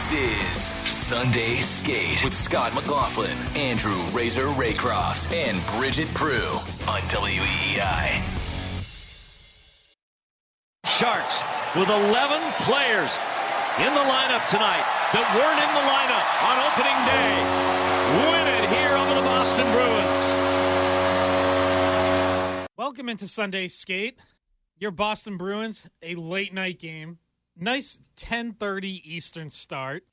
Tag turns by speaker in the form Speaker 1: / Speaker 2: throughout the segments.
Speaker 1: This is Sunday Skate with Scott McLaughlin, Andrew Razor Raycroft, and Bridget Prue on WEEI.
Speaker 2: Sharks with 11 players in the lineup tonight that weren't in the lineup on opening day. Win it here over the Boston Bruins.
Speaker 3: Welcome into Sunday Skate. Your Boston Bruins, a late night game. Nice 10:30 Eastern start.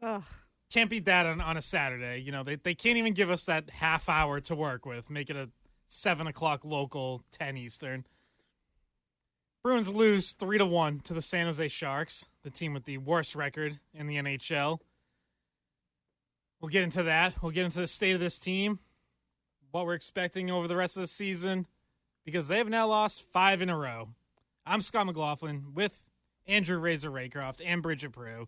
Speaker 4: Ugh.
Speaker 3: Can't beat that on a Saturday. You know, they can't even give us that half hour to work with. Make it a 7 o'clock local, 10 Eastern. Bruins lose 3-1 to the San Jose Sharks, the team with the worst record in the NHL. We'll get into that. We'll get into the state of this team, what we're expecting over the rest of the season, because they have now lost 5 in a row. I'm Scott McLaughlin with Andrew Razor Raycroft and Bridget Prue.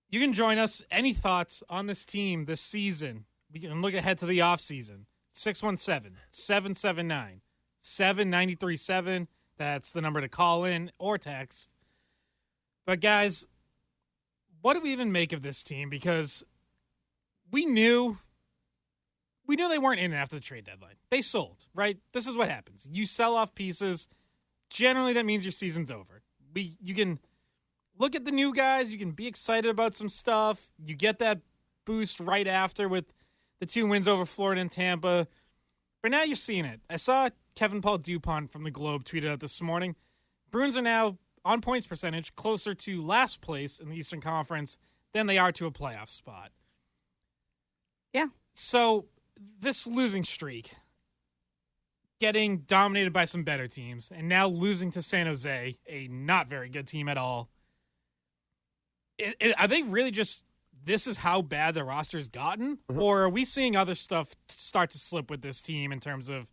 Speaker 3: You can join us. Any thoughts on this team this season? We can look ahead to the offseason. 617-779-7937. That's the number to call in or text. But guys, what do we even make of this team? Because we knew they weren't in after the trade deadline. They sold, right? This is what happens. You sell off pieces. Generally, that means your season's over. You can look at the new guys. You can be excited about some stuff. You get that boost right after with the 2 wins over Florida and Tampa. But now you're seeing it. I saw Kevin Paul Dupont from the Globe tweeted out this morning. Bruins are now, on points percentage, closer to last place in the Eastern Conference than they are to a playoff spot.
Speaker 4: Yeah.
Speaker 3: So this losing streak, getting dominated by some better teams, and now losing to San Jose, a not very good team at all. Are they really just, this is how bad the roster has gotten? Mm-hmm. Or are we seeing other stuff start to slip with this team in terms of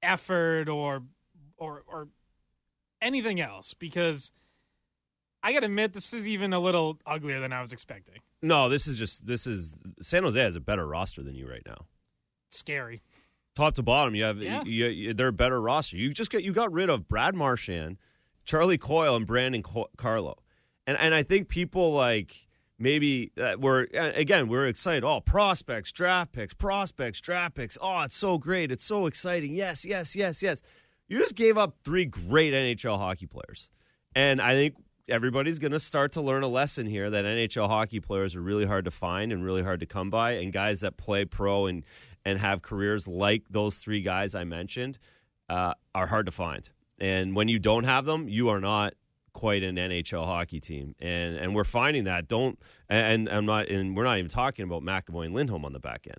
Speaker 3: effort or anything else? Because I got to admit, this is even a little uglier than I was expecting.
Speaker 5: No, this is San Jose has a better roster than you right now.
Speaker 3: Scary.
Speaker 5: Top to bottom, they're a better roster. You got rid of Brad Marchand, Charlie Coyle, and Brandon Carlo, and I think people like maybe we're excited. Oh, prospects, draft picks. Oh, it's so great. It's so exciting. Yes. You just gave up 3 great NHL hockey players, and I think everybody's going to start to learn a lesson here that NHL hockey players are really hard to find and really hard to come by, and guys that play pro and have careers like those 3 guys I mentioned are hard to find. And when you don't have them, you are not quite an NHL hockey team. And we're finding that. We're not even talking about McAvoy and Lindholm on the back end.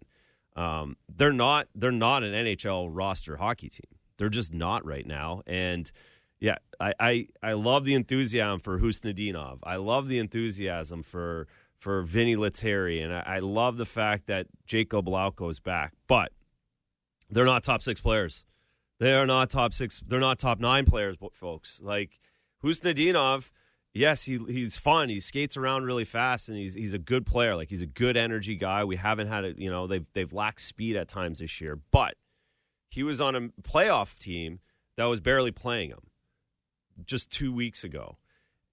Speaker 5: They're not an NHL roster hockey team. They're just not right now. And yeah, I love the enthusiasm for Khusnadinov. I love the enthusiasm for Vinny Lettieri, and I love the fact that Jacob Lauko is back. But they're not top 6 players. They are not top 6. They're not top 9 players, folks. Like Khusnadinov, yes, he's fun. He skates around really fast, and he's a good player. Like he's a good energy guy. We haven't had it. They've lacked speed at times this year, but he was on a playoff team that was barely playing him just 2 weeks ago.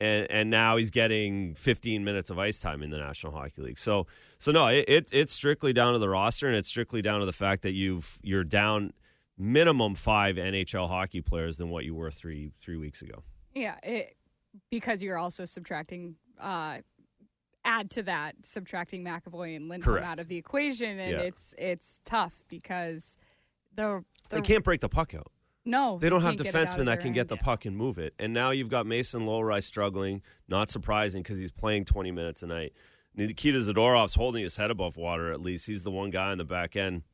Speaker 5: And now he's getting 15 minutes of ice time in the National Hockey League. So no, it's strictly down to the roster, and it's strictly down to the fact that you're down minimum 5 NHL hockey players than what you were three weeks ago.
Speaker 4: Yeah, because you're also subtracting, add to that, subtracting McAvoy and Lindholm out of the equation, and it's tough because they
Speaker 5: can't break the puck out.
Speaker 4: No,
Speaker 5: they don't have defensemen that can get the puck and move it. And now you've got Mason Lohrei struggling, not surprising because he's playing 20 minutes a night. Nikita Zadorov's holding his head above water, at least. He's the one guy on the back end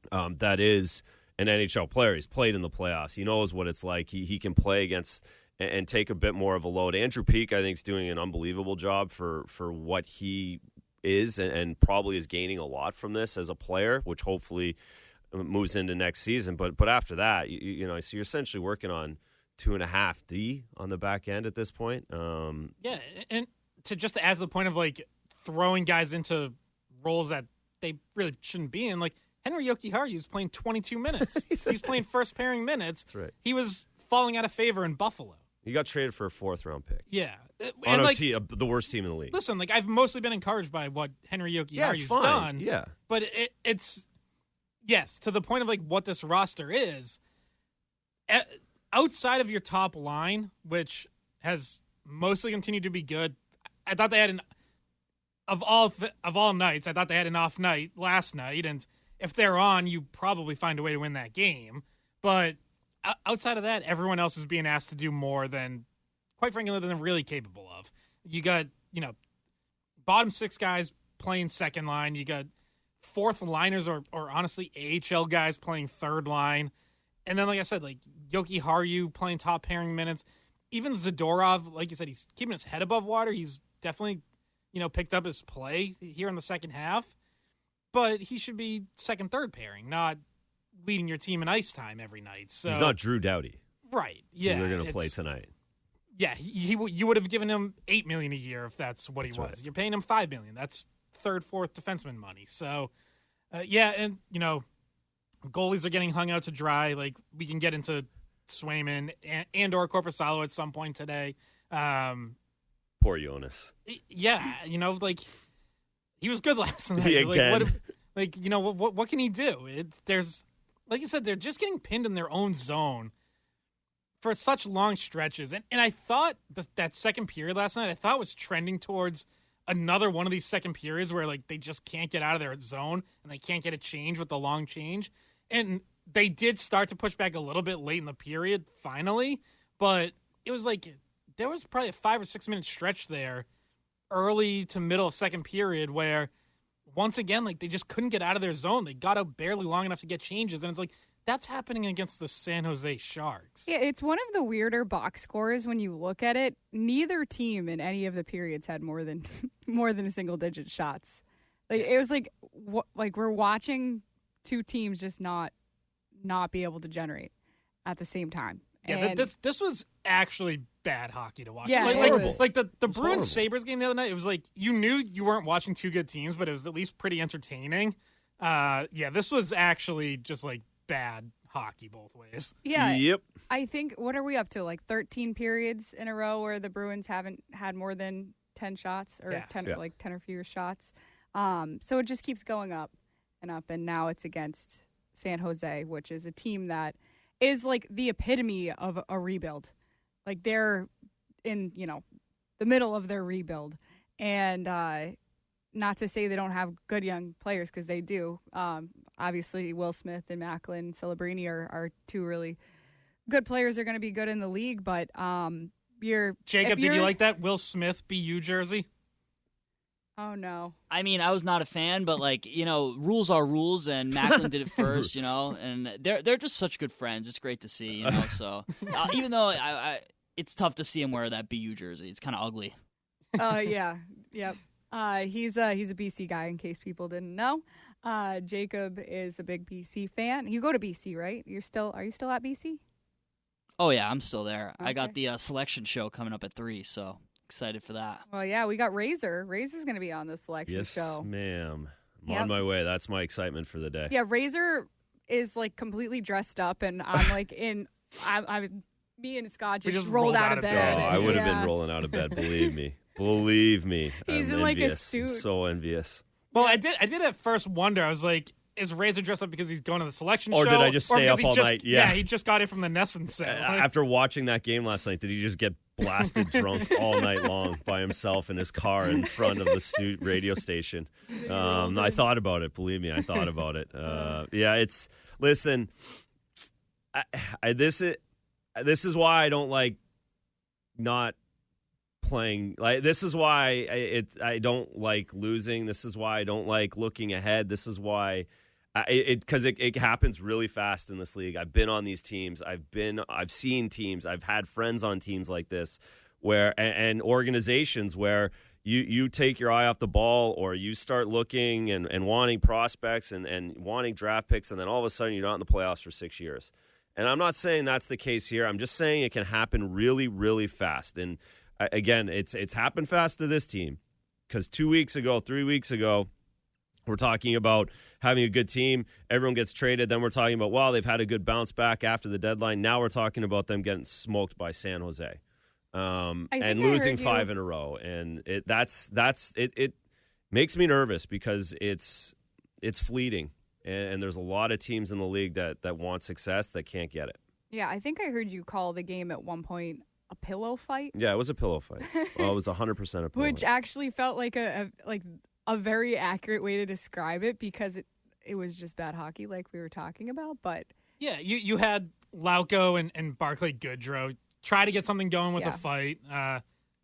Speaker 5: that is an NHL player. He's played in the playoffs. He knows what it's like. He can play against and take a bit more of a load. Andrew Peeke, I think, is doing an unbelievable job for what he is and probably is gaining a lot from this as a player, which hopefully – moves into next season, but after that, so you're essentially working on 2.5 D on the back end at this point.
Speaker 3: Yeah, and to add to the point of like throwing guys into roles that they really shouldn't be in, like Henry Jokiharju was playing 22 minutes. He's playing first pairing minutes.
Speaker 5: That's right.
Speaker 3: He was falling out of favor in Buffalo.
Speaker 5: He got traded for a 4th round pick.
Speaker 3: Yeah,
Speaker 5: On the worst team in the league.
Speaker 3: Listen, like I've mostly been encouraged by what Henry Jokiharju's done.
Speaker 5: Yeah,
Speaker 3: but it's yes, to the point of like what this roster is. Outside of your top line, which has mostly continued to be good, I thought they had of all nights, I thought they had an off night last night, and if they're on, you probably find a way to win that game. But outside of that, everyone else is being asked to do more than, quite frankly, than they're really capable of. You got, bottom six guys playing second line. You got fourth liners or honestly AHL guys playing third line. And then, like I said, like Jokiharju playing top pairing minutes. Even Zadorov, like you said, he's keeping his head above water. He's definitely, picked up his play here in the second half. But he should be second, third pairing, not leading your team in ice time every night. So
Speaker 5: he's not Drew Doughty.
Speaker 3: Right, yeah.
Speaker 5: They're going to play tonight.
Speaker 3: Yeah, you would have given him $8 million a year if that's what he was. Right. You're paying him $5 million. That's third, fourth defenseman money. So, and, goalies are getting hung out to dry. Like, we can get into Swayman and or Korpisalo at some point today.
Speaker 5: Poor Jonas.
Speaker 3: Yeah, he was good last night.
Speaker 5: Again.
Speaker 3: What can he do? There's, like you said, they're just getting pinned in their own zone for such long stretches. And I thought that second period last night, I thought was trending towards another one of these second periods where, like, they just can't get out of their zone and they can't get a change with the long change. And they did start to push back a little bit late in the period, finally. But it was like there was probably a 5 or 6 minute stretch there early to middle of second period where, once again, like, they just couldn't get out of their zone. They got out barely long enough to get changes. And it's like, that's happening against the San Jose Sharks.
Speaker 4: Yeah, it's one of the weirder box scores when you look at it. Neither team in any of the periods had more than a single-digit shots. Like, it was like we're watching two teams just not be able to generate at the same time.
Speaker 3: Yeah, this was actually bad hockey to watch.
Speaker 4: Yeah,
Speaker 3: like the Bruins Sabres game the other night, it was like you knew you weren't watching two good teams, but it was at least pretty entertaining. This was actually just like bad hockey both ways.
Speaker 4: Yeah.
Speaker 5: Yep.
Speaker 4: I think, what are we up to? Like 13 periods in a row where the Bruins haven't had more than 10 shots or 10 or fewer shots. So it just keeps going up and up. And now it's against San Jose, which is a team that is like the epitome of a rebuild. Like they're in, the middle of their rebuild. And not to say they don't have good young players, because they do. Obviously, Will Smith and Macklin Celebrini are two really good players. Are going to be good in the league, but
Speaker 3: Jacob, did you like that Will Smith BU jersey?
Speaker 4: Oh no!
Speaker 6: I mean, I was not a fan, but rules are rules, and Macklin did it first, and they're just such good friends. It's great to see, So even though it's tough to see him wear that BU jersey, it's kind of ugly.
Speaker 4: Yeah, yep. He's a BC guy, in case people didn't know. Jacob is a big BC fan. You go to BC, right? Are you still at BC?
Speaker 6: Oh yeah, I'm still there.
Speaker 4: Okay.
Speaker 6: I got the selection show coming up at 3, so excited for that.
Speaker 4: Well, yeah, we got Razor. Razor's going to be on the selection show.
Speaker 5: Yes, ma'am. I'm on my way. That's my excitement for the day.
Speaker 4: Yeah, Razor is like completely dressed up, and I'm like me and Scott just rolled out of bed.
Speaker 5: Oh, I would have been rolling out of bed. Believe me. Believe me.
Speaker 4: He's
Speaker 5: I'm
Speaker 4: in like
Speaker 5: envious.
Speaker 4: a suit.
Speaker 5: I'm so envious.
Speaker 3: Well, I did at first wonder. I was like, is Razor dressed up because he's going to the selection show?
Speaker 5: Or did I just stay up all night?
Speaker 3: Yeah, he just got it from the Nesson set.
Speaker 5: After watching that game last night, did he just get blasted drunk all night long by himself in his car in front of the radio station? I thought about it. Believe me, I thought about it. Listen, this is why I don't like not playing. Like, this is why I don't like losing. This is why I don't like looking ahead. This is why because it happens really fast in this league. I've been on these teams. I've seen teams. I've had friends on teams like this where and organizations where you take your eye off the ball, or you start looking and wanting prospects and wanting draft picks, and then all of a sudden you're not in the playoffs for 6 years. And I'm not saying that's the case here. I'm just saying it can happen really, really fast. And again, it's happened fast to this team because 3 weeks ago, we're talking about having a good team. Everyone gets traded. Then we're talking about, they've had a good bounce back after the deadline. Now we're talking about them getting smoked by San Jose. and losing 5 in a row, and it makes me nervous because it's fleeting, and there's a lot of teams in the league that want success that can't get it.
Speaker 4: Yeah, I think I heard you call the game at one point a pillow fight.
Speaker 5: Yeah, it was a pillow fight. Well, it was 100% a pillow
Speaker 4: Which
Speaker 5: fight.
Speaker 4: actually felt like a very accurate way to describe it because it was just bad hockey like we were talking about. But
Speaker 3: yeah, you had Lauko and Barclay Goodrow try to get something going with a fight.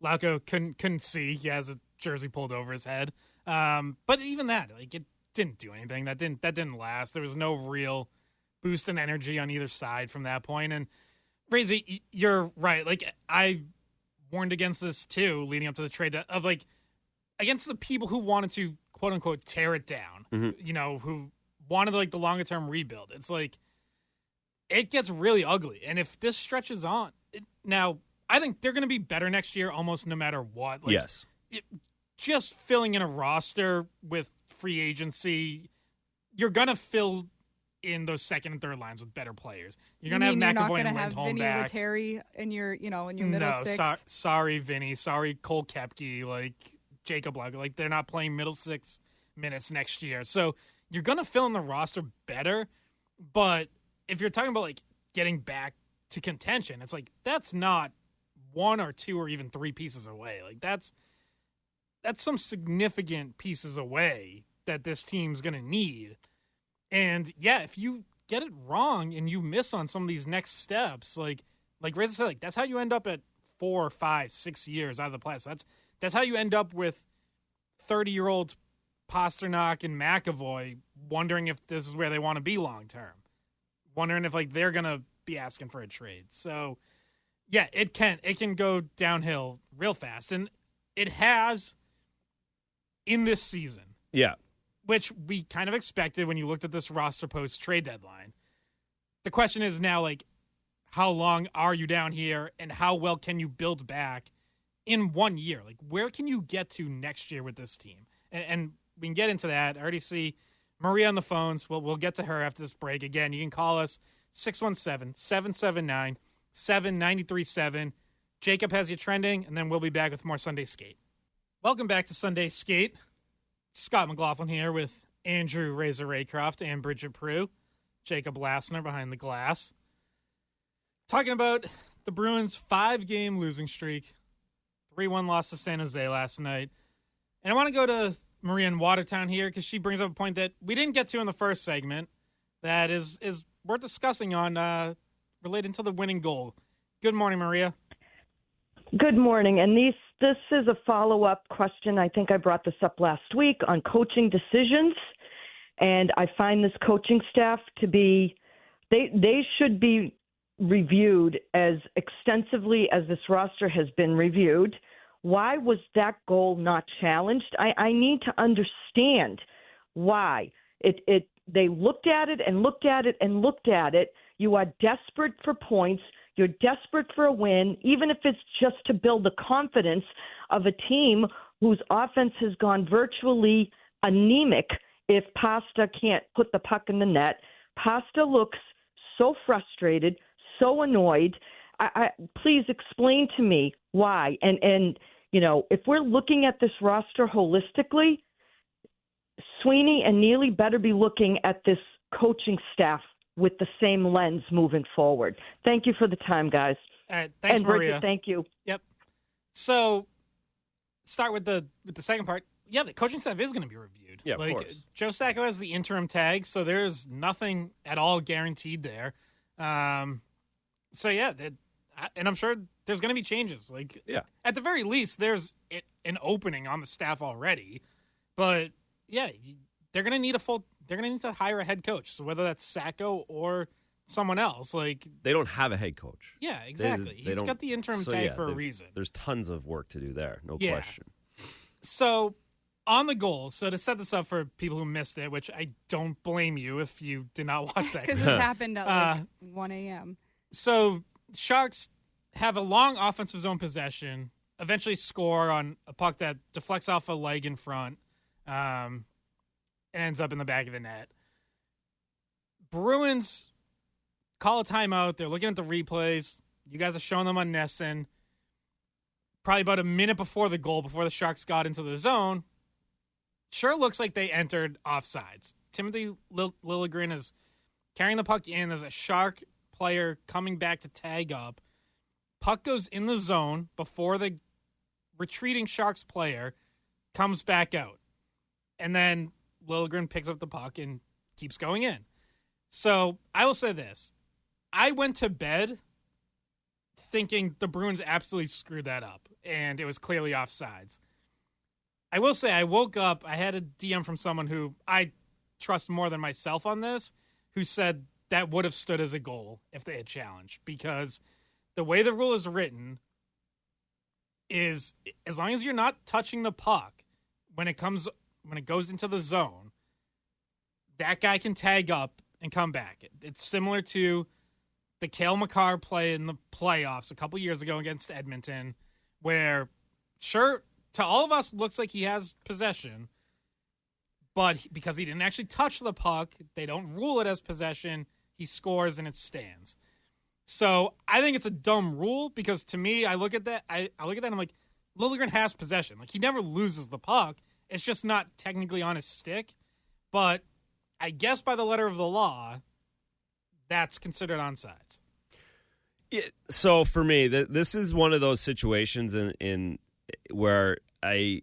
Speaker 3: Lauko couldn't see. He has a jersey pulled over his head. But even that, like, it didn't do anything. That didn't last. There was no real boost in energy on either side from that point. And Razy, you're right. Like, I warned against this too, leading up to the trade of like against the people who wanted to quote unquote tear it down. Mm-hmm. Who wanted like the longer term rebuild. It's like it gets really ugly. And if this stretches on, now I think they're going to be better next year, almost no matter what. Like,
Speaker 5: yes.
Speaker 3: Just filling in a roster with free agency, you're going to fill in those second and third lines with better players. You're going to have McAvoy and Lindholm back.
Speaker 4: You're not going to have Vinny Lettieri in your middle six.
Speaker 3: No, sorry, Vinny. Sorry, Cole Koepke, like Jacob Lager. Like, they're not playing middle 6 minutes next year. So you're going to fill in the roster better. But if you're talking about, like, getting back to contention, it's like that's not 1 or 2 or even 3 pieces away. Like, that's some significant pieces away that this team's going to need. And, yeah, if you get it wrong and you miss on some of these next steps, like Reza said, like, that's how you end up at 4, 5, 6 years out of the playoffs. That's how you end up with 30-year-old Pasternak and McAvoy wondering if this is where they want to be long-term, wondering if, like, they're going to be asking for a trade. So, yeah, it can go downhill real fast. And it has in this season.
Speaker 5: Yeah.
Speaker 3: Which we kind of expected when you looked at this roster post-trade deadline. The question is now, like, how long are you down here and how well can you build back in 1 year? Like, where can you get to next year with this team? And we can get into that. I already see Maria on the phones. We'll get to her after this break. Again, you can call us 617-779-7937. Jacob has you trending, and then we'll be back with more Sunday Skate. Welcome back to Sunday Skate. Scott McLaughlin here with Andrew Razor Raycroft and Bridget Prue. Jacob Lassner behind the glass. Talking about the Bruins' 5-game losing streak. 3-1 loss to San Jose last night. And I want to go to Maria in Watertown here because she brings up a point that we didn't get to in the first segment that is worth discussing on related to the winning goal. Good morning, Maria.
Speaker 7: Good morning. And this is a follow-up question. I think I brought this up last week on coaching decisions. And I find this coaching staff to be, they should be reviewed as extensively as this roster has been reviewed. Why was that goal not challenged? I need to understand why. They looked at it and looked at it and looked at it. You are desperate for points. You're desperate for a win, even if it's just to build the confidence of a team whose offense has gone virtually anemic if Pasta can't put the puck in the net. Pasta looks so frustrated, so annoyed. Please explain to me why. And if we're looking at this roster holistically, Sweeney and Neely better be looking at this coaching staff with the same lens moving forward. Thank you for the time, guys.
Speaker 3: All right, thanks,
Speaker 7: and
Speaker 3: Maria.
Speaker 7: Bridget, thank you.
Speaker 3: Yep. So, start with the second part. Yeah, the coaching staff is going to be reviewed.
Speaker 5: Yeah, of course.
Speaker 3: Joe Sacco has the interim tag, so there's nothing at all guaranteed there. So yeah, and I'm sure there's going to be changes. Like,
Speaker 5: yeah,
Speaker 3: at the very least, there's an opening on the staff already. But yeah, they're going to need they're going to need to hire a head coach. So whether that's Sacco or someone else, like,
Speaker 5: they don't have a head coach.
Speaker 3: Yeah, exactly. He's got the interim tag for a reason.
Speaker 5: There's tons of work to do there, no question.
Speaker 3: So on the goal, so to set this up for people who missed it, which I don't blame you if you did not watch that.
Speaker 4: Because this happened at 1 a.m.
Speaker 3: So Sharks have a long offensive zone possession, eventually score on a puck that deflects off a leg in front, and ends up in the back of the net. Bruins call a timeout. They're looking at the replays. You guys are showing them on Nesson. probably about a minute before the goal, before the Sharks got into the zone, sure looks like they entered offsides. Timothy Liljegren is carrying the puck in. There's a Shark player coming back to tag up. Puck goes in the zone before the retreating Sharks player comes back out. And then Liljegren picks up the puck and keeps going in. So I will say this. I went to bed thinking the Bruins absolutely screwed that up, and it was clearly offsides. I will say I woke up, I had a DM from someone who I trust more than myself on this, who said that would have stood as a goal if they had challenged, because the way the rule is written is as long as you're not touching the puck when it goes into the zone, that guy can tag up and come back. It's similar to the Cale Makar play in the playoffs a couple years ago against Edmonton, where, sure, to all of us, looks like he has possession, but because he didn't actually touch the puck, they don't rule it as possession. He scores and it stands. So I think it's a dumb rule, because to me, I look at that and I'm like, Liljegren has possession. Like, he never loses the puck. It's just not technically on his stick. But I guess by the letter of the law, that's considered onside.
Speaker 5: Yeah, so for me, this is one of those situations in where I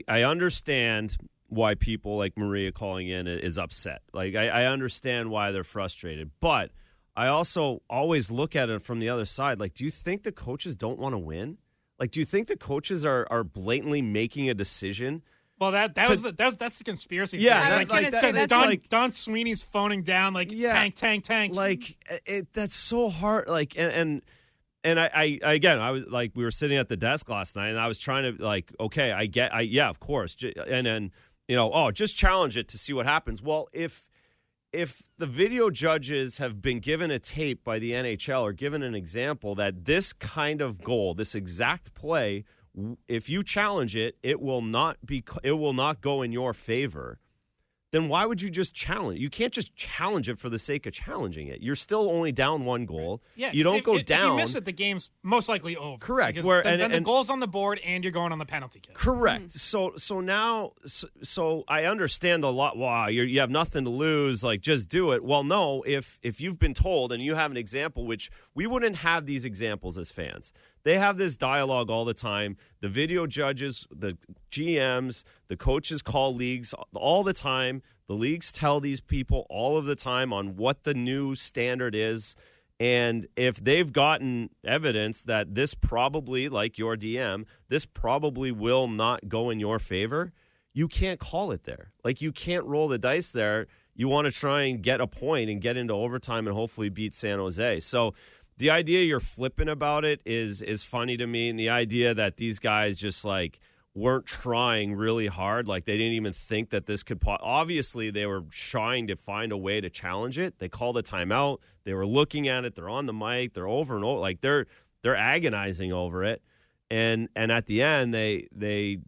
Speaker 5: understand why people like Maria calling in is upset. Like, I understand why they're frustrated, but I also always look at it from the other side. Like, do you think the coaches don't want to win? Like, do you think the coaches are blatantly making a decision?
Speaker 3: Well, that's the conspiracy theory.
Speaker 5: Yeah,
Speaker 3: Don Sweeney's phoning down like tank.
Speaker 5: Like, that's so hard. Like, and I was like, we were sitting at the desk last night, and I was trying to like, okay, yeah, of course, and then just challenge it to see what happens. Well, if the video judges have been given a tape by the NHL or given an example that this kind of goal, this exact play, if you challenge it, it will not go in your favor, then why would you just challenge? You can't just challenge it for the sake of challenging it. You're still only down one goal.
Speaker 3: Yeah,
Speaker 5: you don't go down.
Speaker 3: If you miss it, the game's most likely over.
Speaker 5: Correct.
Speaker 3: Then the goal's on the board, and you're going on the penalty kick.
Speaker 5: Correct. Mm-hmm. So now I understand the lot. Wow, you have nothing to lose. Like, just do it. Well, no. If you've been told and you have an example, which we wouldn't have these examples as fans. They have this dialogue all the time. The video judges, the GMs, the coaches call leagues all the time. The leagues tell these people all of the time on what the new standard is. And if they've gotten evidence that this probably, like your DM, this probably will not go in your favor, you can't call it there. Like, you can't roll the dice there. You want to try and get a point and get into overtime and hopefully beat San Jose. So the idea you're flipping about it is funny to me, and the idea that these guys just like weren't trying really hard, like they didn't even think that this could obviously they were trying to find a way to challenge it. They called a timeout. They were looking at it. They're on the mic. They're over and over, like they're agonizing over it. And at the end, they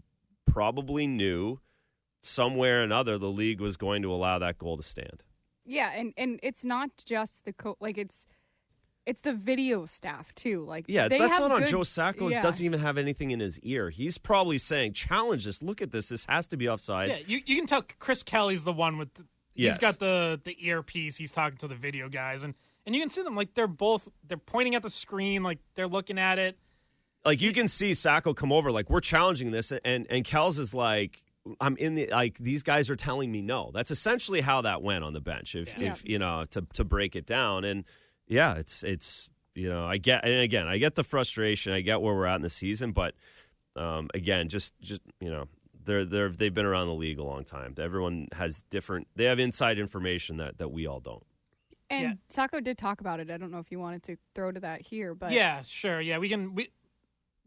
Speaker 5: probably knew somewhere or another the league was going to allow that goal to stand.
Speaker 4: Yeah, and it's not just the like it's the video staff, too. Like,
Speaker 5: yeah, that's not on Joe Sacco.
Speaker 4: Yeah.
Speaker 5: Doesn't even have anything in his ear. He's probably saying, challenge this. Look at this. This has to be offside.
Speaker 3: Yeah, you can tell Chris Kelly's the one with
Speaker 5: yes.
Speaker 3: He's got the earpiece. He's talking to the video guys. And you can see them, like, they're pointing at the screen, like, they're looking at it.
Speaker 5: Like, you can see Sacco come over, like, we're challenging this. And Kells is like, I'm in the, like, these guys are telling me no. That's essentially how that went on the bench, if to break it down. And, yeah, it's I get, and again, I get the frustration. I get where we're at in the season, but again, just they've been around the league a long time. Everyone has they have inside information that we all don't.
Speaker 4: And Sacco did talk about it. I don't know if you wanted to throw to that here, but
Speaker 3: yeah, sure, yeah, we can.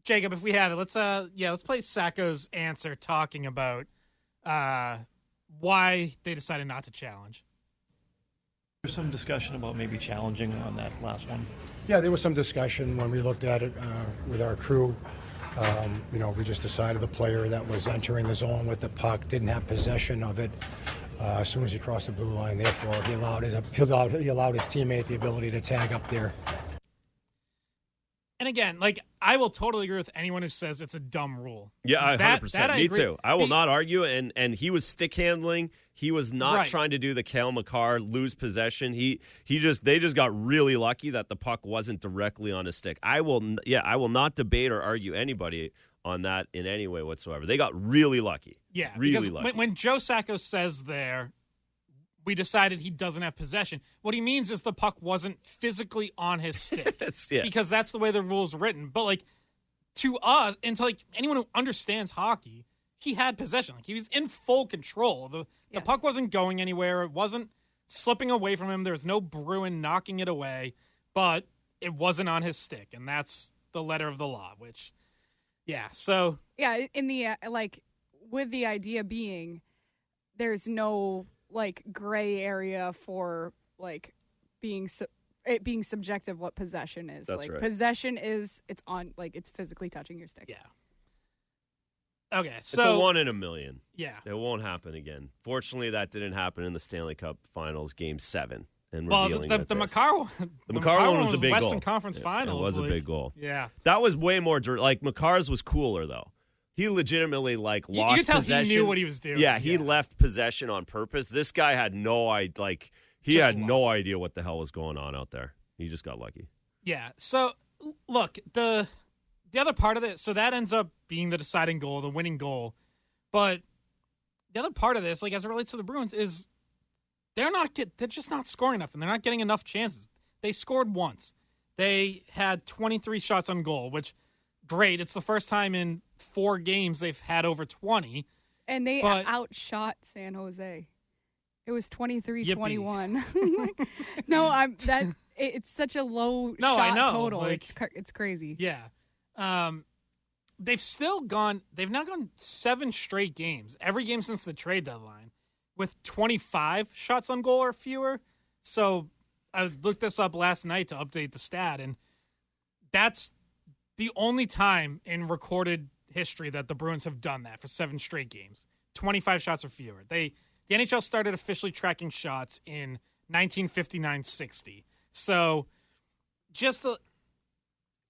Speaker 3: Jacob, if we have it, let's play Sacco's answer talking about why they decided not to challenge.
Speaker 8: There's some discussion about maybe challenging on that last one.
Speaker 9: Yeah, there was some discussion when we looked at it with our crew. We just decided the player that was entering the zone with the puck didn't have possession of it as soon as he crossed the blue line. Therefore, he allowed his teammate the ability to tag up there.
Speaker 3: And again, like, I will totally agree with anyone who says it's a dumb rule.
Speaker 5: Yeah, 100%. Me too. I will not argue. And he was stick handling. He was not trying to do the Cale Makar lose possession. They just got really lucky that the puck wasn't directly on his stick. I will not debate or argue anybody on that in any way whatsoever. They got really lucky.
Speaker 3: Yeah,
Speaker 5: really lucky.
Speaker 3: When Joe Sacco says there, we decided he doesn't have possession, what he means is the puck wasn't physically on his stick. Because that's the way the rule's written. But, like, to us, and to, like, anyone who understands hockey, he had possession. Like, he was in full control. The puck wasn't going anywhere. It wasn't slipping away from him. There was no Bruin knocking it away. But it wasn't on his stick. And that's the letter of the law, which, yeah, so.
Speaker 4: Yeah, in the, with the idea being there's no, like, gray area for, like, it being subjective what possession is.
Speaker 5: That's right.
Speaker 4: Possession is, it's physically touching your stick.
Speaker 3: Yeah. Okay, so.
Speaker 5: It's a 1 in a million.
Speaker 3: Yeah.
Speaker 5: It won't happen again. Fortunately, that didn't happen in the Stanley Cup Finals Game 7. And
Speaker 3: well, the Makar one. The Makar one was a big
Speaker 5: Western
Speaker 3: goal. Conference Finals.
Speaker 5: It was a big goal.
Speaker 3: Yeah.
Speaker 5: That was way more, like, Makar's was cooler, though. He legitimately, like, lost
Speaker 3: you could tell
Speaker 5: possession.
Speaker 3: He knew what he was doing.
Speaker 5: Yeah, he left possession on purpose. This guy had no idea, like, no idea what the hell was going on out there. He just got lucky.
Speaker 3: Yeah. So, look, the other part of it, so that ends up being the deciding goal, the winning goal. But the other part of this, like, as it relates to the Bruins, is they're just not scoring enough, and they're not getting enough chances. They scored once. They had 23 shots on goal, which, great. It's the first time in 4 games they've had over 20.
Speaker 4: And they outshot San Jose. It was 23-21. No, it's such a low shot total. Like, it's crazy.
Speaker 3: Yeah. They've now gone 7 straight games, every game since the trade deadline, with 25 shots on goal or fewer. So I looked this up last night to update the stat, and that's the only time in recorded history that the Bruins have done that for 7 straight games. 25 shots or fewer. The NHL started officially tracking shots in 1959-60. So just an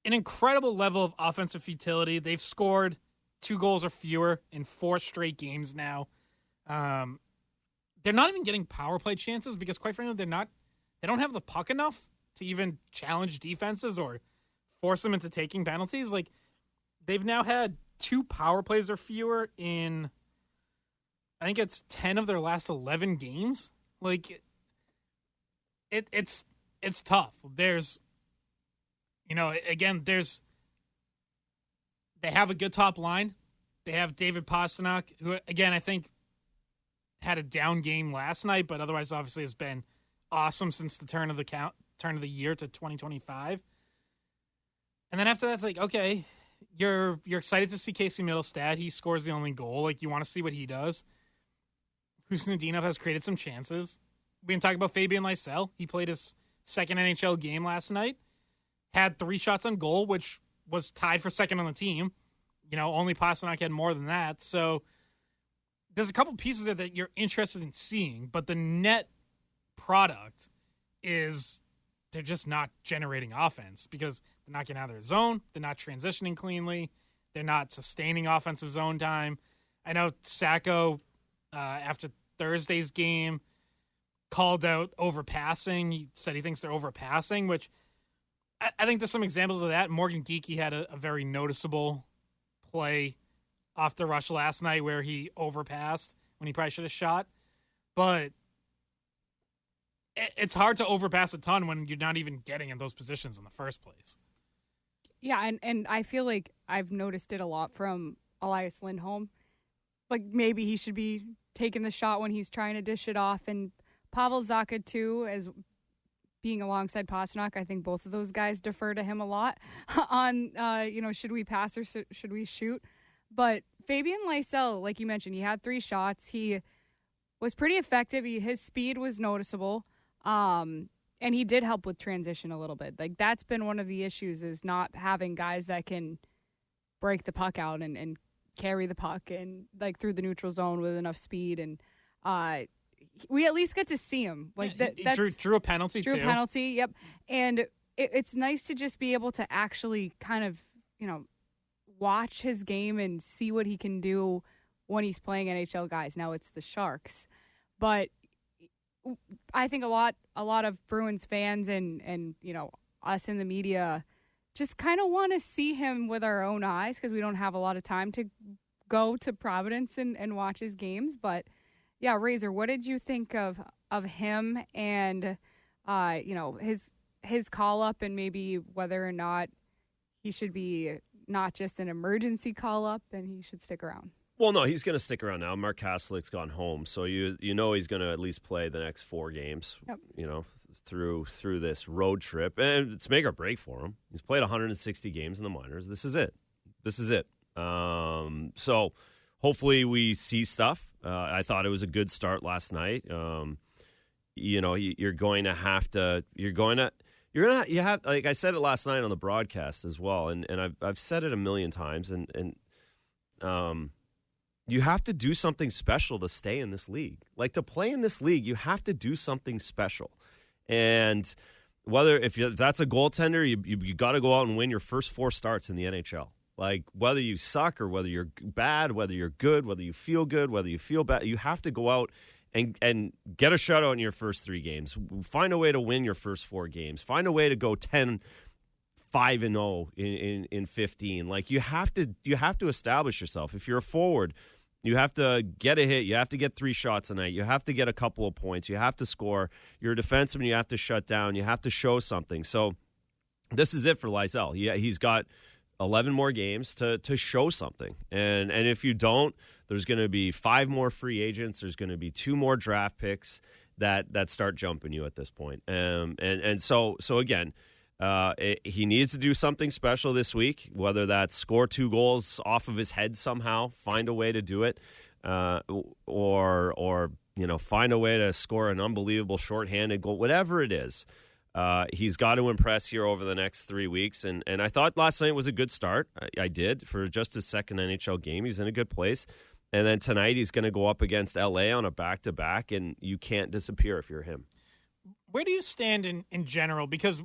Speaker 3: incredible level of offensive futility. They've scored 2 goals or fewer in 4 straight games now. They're not even getting power play chances because, quite frankly, they don't have the puck enough to even challenge defenses or force them into taking penalties. Like, they've now had 2 power plays or fewer in, I think it's 10 of their last 11 games. Like, it's tough. There's, again, they have a good top line. They have David Pastrnak, who, again, I think had a down game last night, but otherwise obviously has been awesome since the turn of the year to 2025. And then after that, it's like, okay, you're excited to see Casey Mittelstadt. He scores the only goal. Like, you want to see what he does. Khusnadinov has created some chances. We can talk about Fabian Lysell. He played his second NHL game last night. Had 3 shots on goal, which was tied for second on the team. Only Pastrnak had more than that. So there's a couple pieces there that you're interested in seeing, but the net product is they're just not generating offense because they're not getting out of their zone. They're not transitioning cleanly. They're not sustaining offensive zone time. I know Sacco, after Thursday's game, called out overpassing. He said he thinks they're overpassing, which I think there's some examples of that. Morgan Geekie had a very noticeable play off the rush last night where he overpassed when he probably should have shot. But it's hard to overpass a ton when you're not even getting in those positions in the first place.
Speaker 4: Yeah, and I feel like I've noticed it a lot from Elias Lindholm. Like, maybe he should be taking the shot when he's trying to dish it off. And Pavel Zacha, too, as being alongside Pastrnak, I think both of those guys defer to him a lot on, should we pass or should we shoot? But Fabian Lysell, like you mentioned, he had 3 shots. He was pretty effective. His speed was noticeable. And he did help with transition a little bit. Like, that's been one of the issues, is not having guys that can break the puck out and carry the puck and, like, through the neutral zone with enough speed. And we at least get to see him. Like,
Speaker 3: he drew a penalty,
Speaker 4: Drew a penalty, yep. And it's nice to just be able to actually kind of, watch his game and see what he can do when he's playing NHL guys. Now it's the Sharks, but I think a lot of Bruins fans and us in the media just kind of want to see him with our own eyes because we don't have a lot of time to go to Providence and watch his games. But yeah, Razor, what did you think of him and his call up and maybe whether or not he should be not just an emergency call up and he should stick around?
Speaker 5: Well, no, he's going to stick around now. Mark Kastelik's gone home, so you know he's going to at least play the next 4 games.
Speaker 4: Yep.
Speaker 5: Through this road trip, and it's make or break for him. He's played 160 games in the minors. This is it. So hopefully we see stuff. I thought it was a good start last night. You're going to have, like I said it last night on the broadcast as well, and I've said it a million times, and you have to do something special to stay in this league. Like, to play in this league, you have to do something special. And if that's a goaltender, you got to go out and win your first 4 starts in the NHL. Like, whether you suck or whether you're bad, whether you're good, whether you feel good, whether you feel bad, you have to go out and get a shutout in your first 3 games. Find a way to win your first 4 games. Find a way to go 10-5-0 in 15. Like, you have to establish yourself. If you're a forward, you have to get a hit. You have to get 3 shots a night. You have to get a couple of points. You have to score. You're a defenseman. You have to shut down. You have to show something. So this is it for Lysell. He's got 11 more games to show something. And if you don't, there's going to be 5 more free agents. There's going to be 2 more draft picks that start jumping you at this point. So again, he needs to do something special this week, whether that's score 2 goals off of his head somehow, find a way to do it, or find a way to score an unbelievable shorthanded goal, whatever it is. He's got to impress here over the next 3 weeks, and I thought last night was a good start. I did. For just his second NHL game, he's in a good place. And then tonight he's going to go up against LA on a back-to-back, and you can't disappear if you're him.
Speaker 3: Where do you stand in general? Because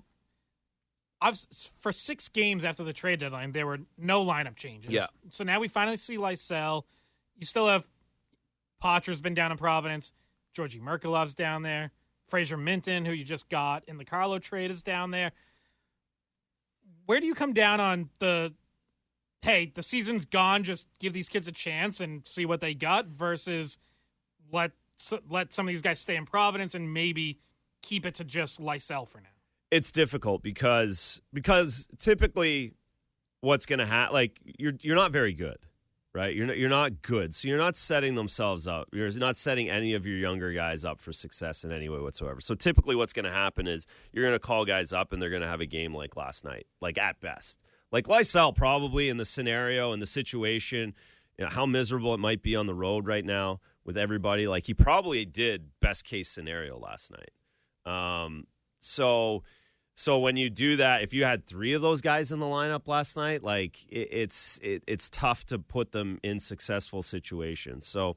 Speaker 3: for 6 games after the trade deadline, there were no lineup changes.
Speaker 5: Yeah.
Speaker 3: So now we finally see Lysell. You still have Poitras been down in Providence. Georgi Merkelov's down there. Fraser Minton, who you just got in the Carlo trade, is down there. Where do you come down on the season's gone, just give these kids a chance and see what they got, versus let some of these guys stay in Providence and maybe keep it to just Lysell for now?
Speaker 5: It's difficult because typically what's going to happen, like, you're not very good, right? You're not good, so you're not setting themselves up. You're not setting any of your younger guys up for success in any way whatsoever. So typically what's going to happen is you're going to call guys up and they're going to have a game like last night, like at best. Like Lysell, probably in the scenario and the situation, how miserable it might be on the road right now with everybody. Like, he probably did best case scenario last night. So when you do that, if you had 3 of those guys in the lineup last night, like, it's tough to put them in successful situations. So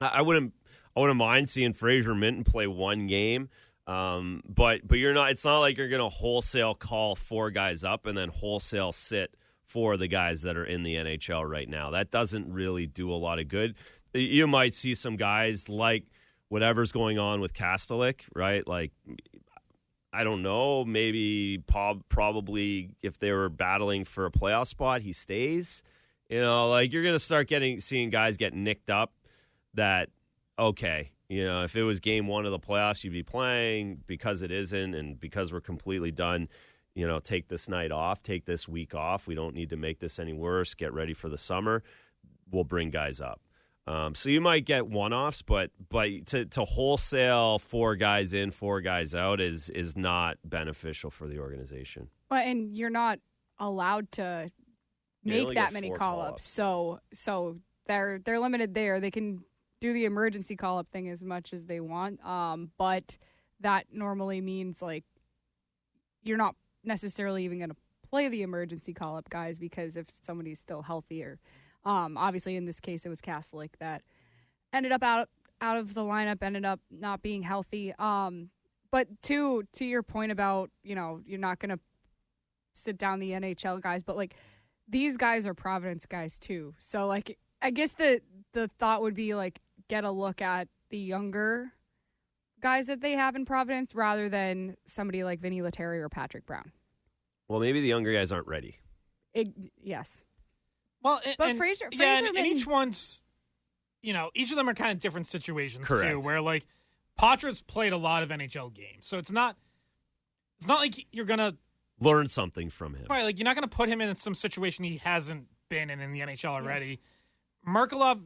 Speaker 5: I wouldn't mind seeing Fraser Minton play 1 game. But you're not. It's not like you're going to wholesale call 4 guys up and then wholesale sit 4 of the guys that are in the NHL right now. That doesn't really do a lot of good. You might see some guys like whatever's going on with Kastelik, right? Like, I don't know, maybe probably if they were battling for a playoff spot, he stays. Like, you're going to start seeing guys get nicked up that, okay, if it was game 1 of the playoffs, you'd be playing. Because it isn't, and because we're completely done, take this night off, take this week off. We don't need to make this any worse. Get ready for the summer. We'll bring guys up. So you might get one-offs, but to wholesale 4 guys in, 4 guys out is not beneficial for the organization.
Speaker 4: Well, and you're not allowed to make that many call-ups. So they're limited there. They can do the emergency call-up thing as much as they want, but that normally means, like, you're not necessarily even going to play the emergency call-up guys, because if somebody's still healthy, or obviously in this case it was Kastelik that ended up out of the lineup, ended up not being healthy. But to your point about, you're not going to sit down the NHL guys, but like these guys are Providence guys too. So like I guess the thought would be like get a look at the younger guys that they have in Providence rather than somebody like Vinny Lettieri or Patrick Brown.
Speaker 5: Well, maybe the younger guys aren't ready.
Speaker 4: Yes.
Speaker 3: Well,
Speaker 4: but Fraser
Speaker 3: and each one's, each of them are kind of different situations too, where like Patra's played a lot of NHL games, so it's not like you're gonna
Speaker 5: learn something from him,
Speaker 3: right? Like you're not gonna put him in some situation he hasn't been in the NHL already. Yes. Merkulov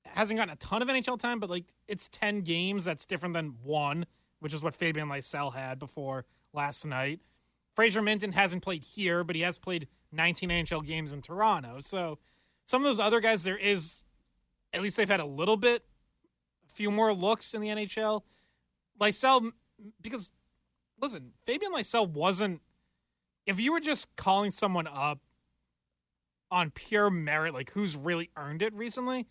Speaker 3: hasn't gotten a ton of NHL time, but like it's 10 games. That's different than 1, which is what Fabian Lysell had before last night. Fraser Minton hasn't played here, but he has played 19 NHL games in Toronto. So some of those other guys, at least they've had a few more looks in the NHL. Lysell, because listen, Fabian Lysell wasn't, if you were just calling someone up on pure merit, like who's really earned it recently,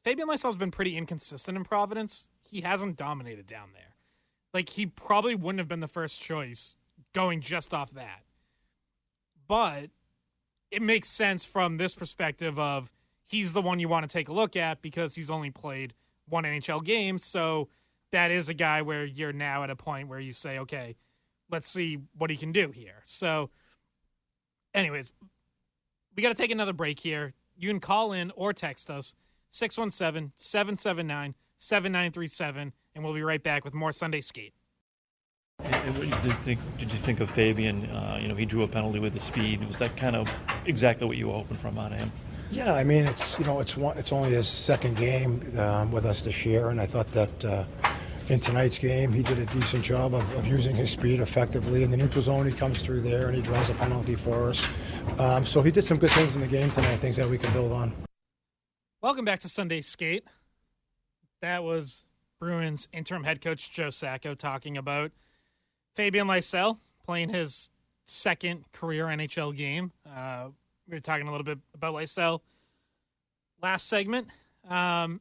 Speaker 3: Fabian Lysell's been pretty inconsistent in Providence. He hasn't dominated down there. Like, he probably wouldn't have been the first choice going just off that. But it makes sense from this perspective of he's the one you want to take a look at because he's only played 1 NHL game. So that is a guy where you're now at a point where you say, okay, let's see what he can do here. So anyways, we got to take another break here. You can call in or text us, 617-779-7937, and we'll be right back with more Sunday Skate.
Speaker 8: And what did you think of Fabian? He drew a penalty with his speed. Was that kind of exactly what you were hoping from out of him?
Speaker 9: Yeah, I mean, it's only his second game with us this year, and I thought that in tonight's game he did a decent job of using his speed effectively. In the neutral zone, he comes through there and he draws a penalty for us. So he did some good things in the game tonight, things that we can build on.
Speaker 3: Welcome back to Sunday Skate. That was Bruins interim head coach Joe Sacco talking about Fabian Lysell playing his second career NHL game. We were talking a little bit about Lysell last segment. Guys,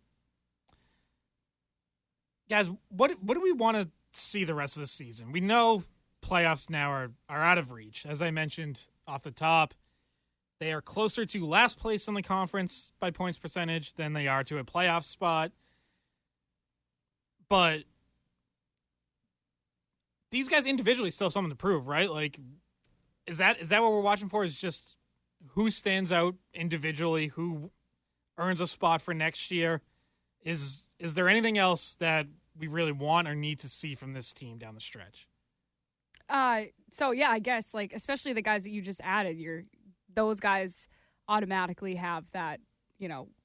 Speaker 3: what do we want to see the rest of the season? We know playoffs now are out of reach. As I mentioned off the top, they are closer to last place in the conference by points percentage than they are to a playoff spot. But these guys individually still have something to prove, right? Like, is that what we're watching for? Is just who stands out individually, who earns a spot for next year? Is there anything else that we really want or need to see from this team down the stretch?
Speaker 4: So yeah, I guess like especially the guys that you just added, those guys automatically have that,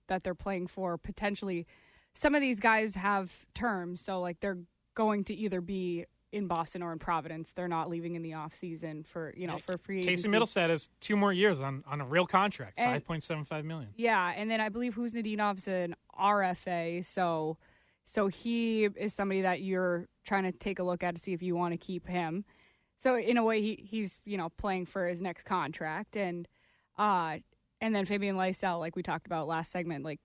Speaker 4: that they're playing for potentially. Some of these guys have terms, so like they're going to either be in Boston or in Providence. They're not leaving in the off season for for free agency.
Speaker 3: Casey Mittelstadt has 2 more years on a real contract, $5.75 million.
Speaker 4: Yeah, and then I believe Khusnadinov's an RFA, so he is somebody that you're trying to take a look at to see if you want to keep him. So in a way, he's playing for his next contract, and then Fabian Lysell, like we talked about last segment, like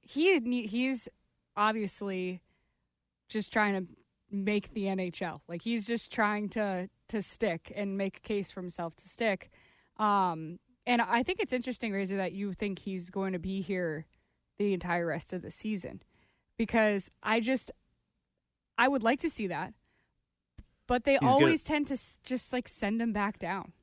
Speaker 4: he's obviously just trying to make the NHL. Like he's just trying to stick and make a case for himself to stick. And I think it's interesting, Razor, that you think he's going to be here the entire rest of the season, because I would like to see that, but they always tend to just like send him back down.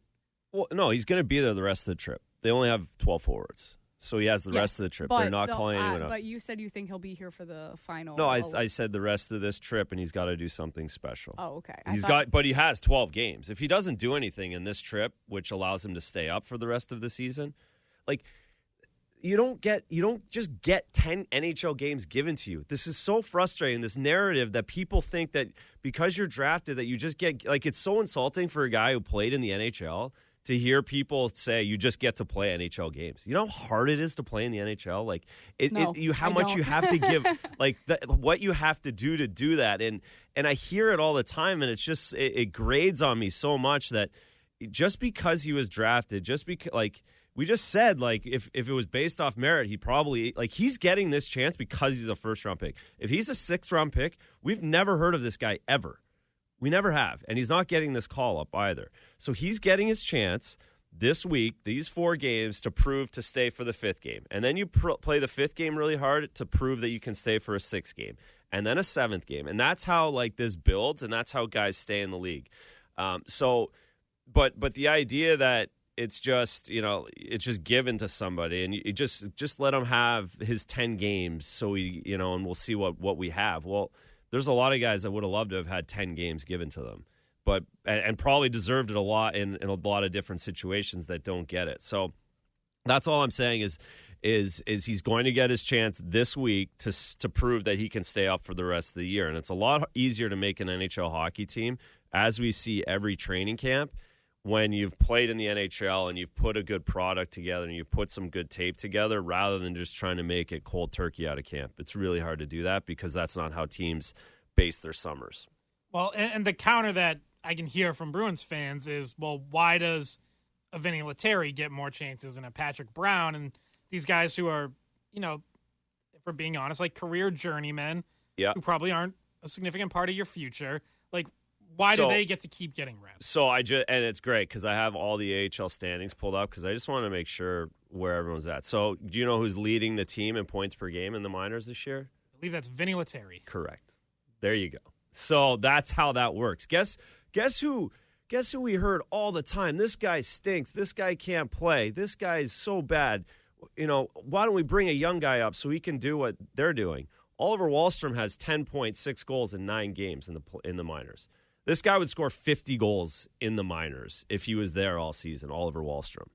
Speaker 4: Well,
Speaker 5: no, he's going to be there the rest of the trip. They only have 12 forwards. So he has the rest of the trip. They're not calling anyone up.
Speaker 4: But you said you think he'll be here for the final.
Speaker 5: No, I said the rest of this trip, and he's got to do something special.
Speaker 4: Oh, okay.
Speaker 5: But he has 12 games. If he doesn't do anything in this trip, which allows him to stay up for the rest of the season, like you don't just get 10 NHL games given to you. This is so frustrating. This narrative that people think that because you're drafted that you just get, like, it's so insulting for a guy who played in the NHL to hear people say you just get to play NHL games. You know how hard it is to play in the NHL? Like, how much you have to give, like, what you have to do that. And I hear it all the time, and it's just, it grades on me so much that just because he was drafted, just because, like, we just said, like, if it was based off merit, he probably, like, he's getting this chance because he's a first-round pick. If he's a 6th-round pick, we've never heard of this guy ever. We never have. And he's not getting this call-up either. So he's getting his chance this week, these 4 games, to prove to stay for the 5th game. And then you play the 5th game really hard to prove that you can stay for a 6th game. And then a 7th game. And that's how, like, this builds, and that's how guys stay in the league. But the idea that it's just, it's just given to somebody, and you just let him have his 10 games so and we'll see what we have. Well, there's a lot of guys that would have loved to have had 10 games given to them, but and probably deserved it a lot in a lot of different situations that don't get it. So that's all I'm saying is he's going to get his chance this week to prove that he can stay up for the rest of the year. And it's a lot easier to make an NHL hockey team, as we see every training camp, when you've played in the NHL and you've put a good product together and you've put some good tape together, rather than just trying to make it cold turkey out of camp. It's really hard to do that because that's not how teams base their summers.
Speaker 3: Well, and the counter that I can hear from Bruins fans is, well, why does a Vinny Lettieri get more chances than a Patrick Brown? And these guys who are, if we're being honest, like career journeymen who probably aren't a significant part of your future. Like, why do they get to keep getting reps?
Speaker 5: So and it's great because I have all the AHL standings pulled up because I just want to make sure where everyone's at. So do you know who's leading the team in points per game in the minors this year?
Speaker 3: I believe that's Vinny Lettieri.
Speaker 5: Correct. There you go. So that's how that works. Guess who we heard all the time? This guy stinks. This guy can't play. This guy's so bad. Why don't we bring a young guy up so he can do what they're doing? Oliver Wahlstrom has 10.6 goals in 9 games in the minors. This guy would score 50 goals in the minors if he was there all season, Oliver Wahlstrom.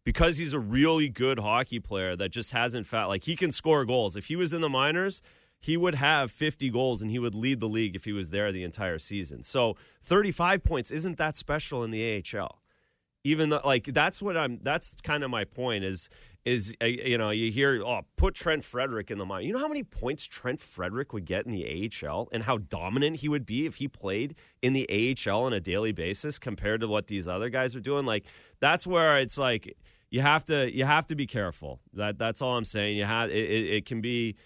Speaker 5: Because he's a really good hockey player that just hasn't found, like, he can score goals. If he was in the minors, he would have 50 goals and he would lead the league if he was there the entire season. So 35 points isn't that special in the AHL. Even though, that's kind of my point is you hear, put Trent Frederick in the minor. You know how many points Trent Frederick would get in the AHL and how dominant he would be if he played in the AHL on a daily basis compared to what these other guys are doing? Like, that's where it's like you have to be careful. That's all I'm saying. It can be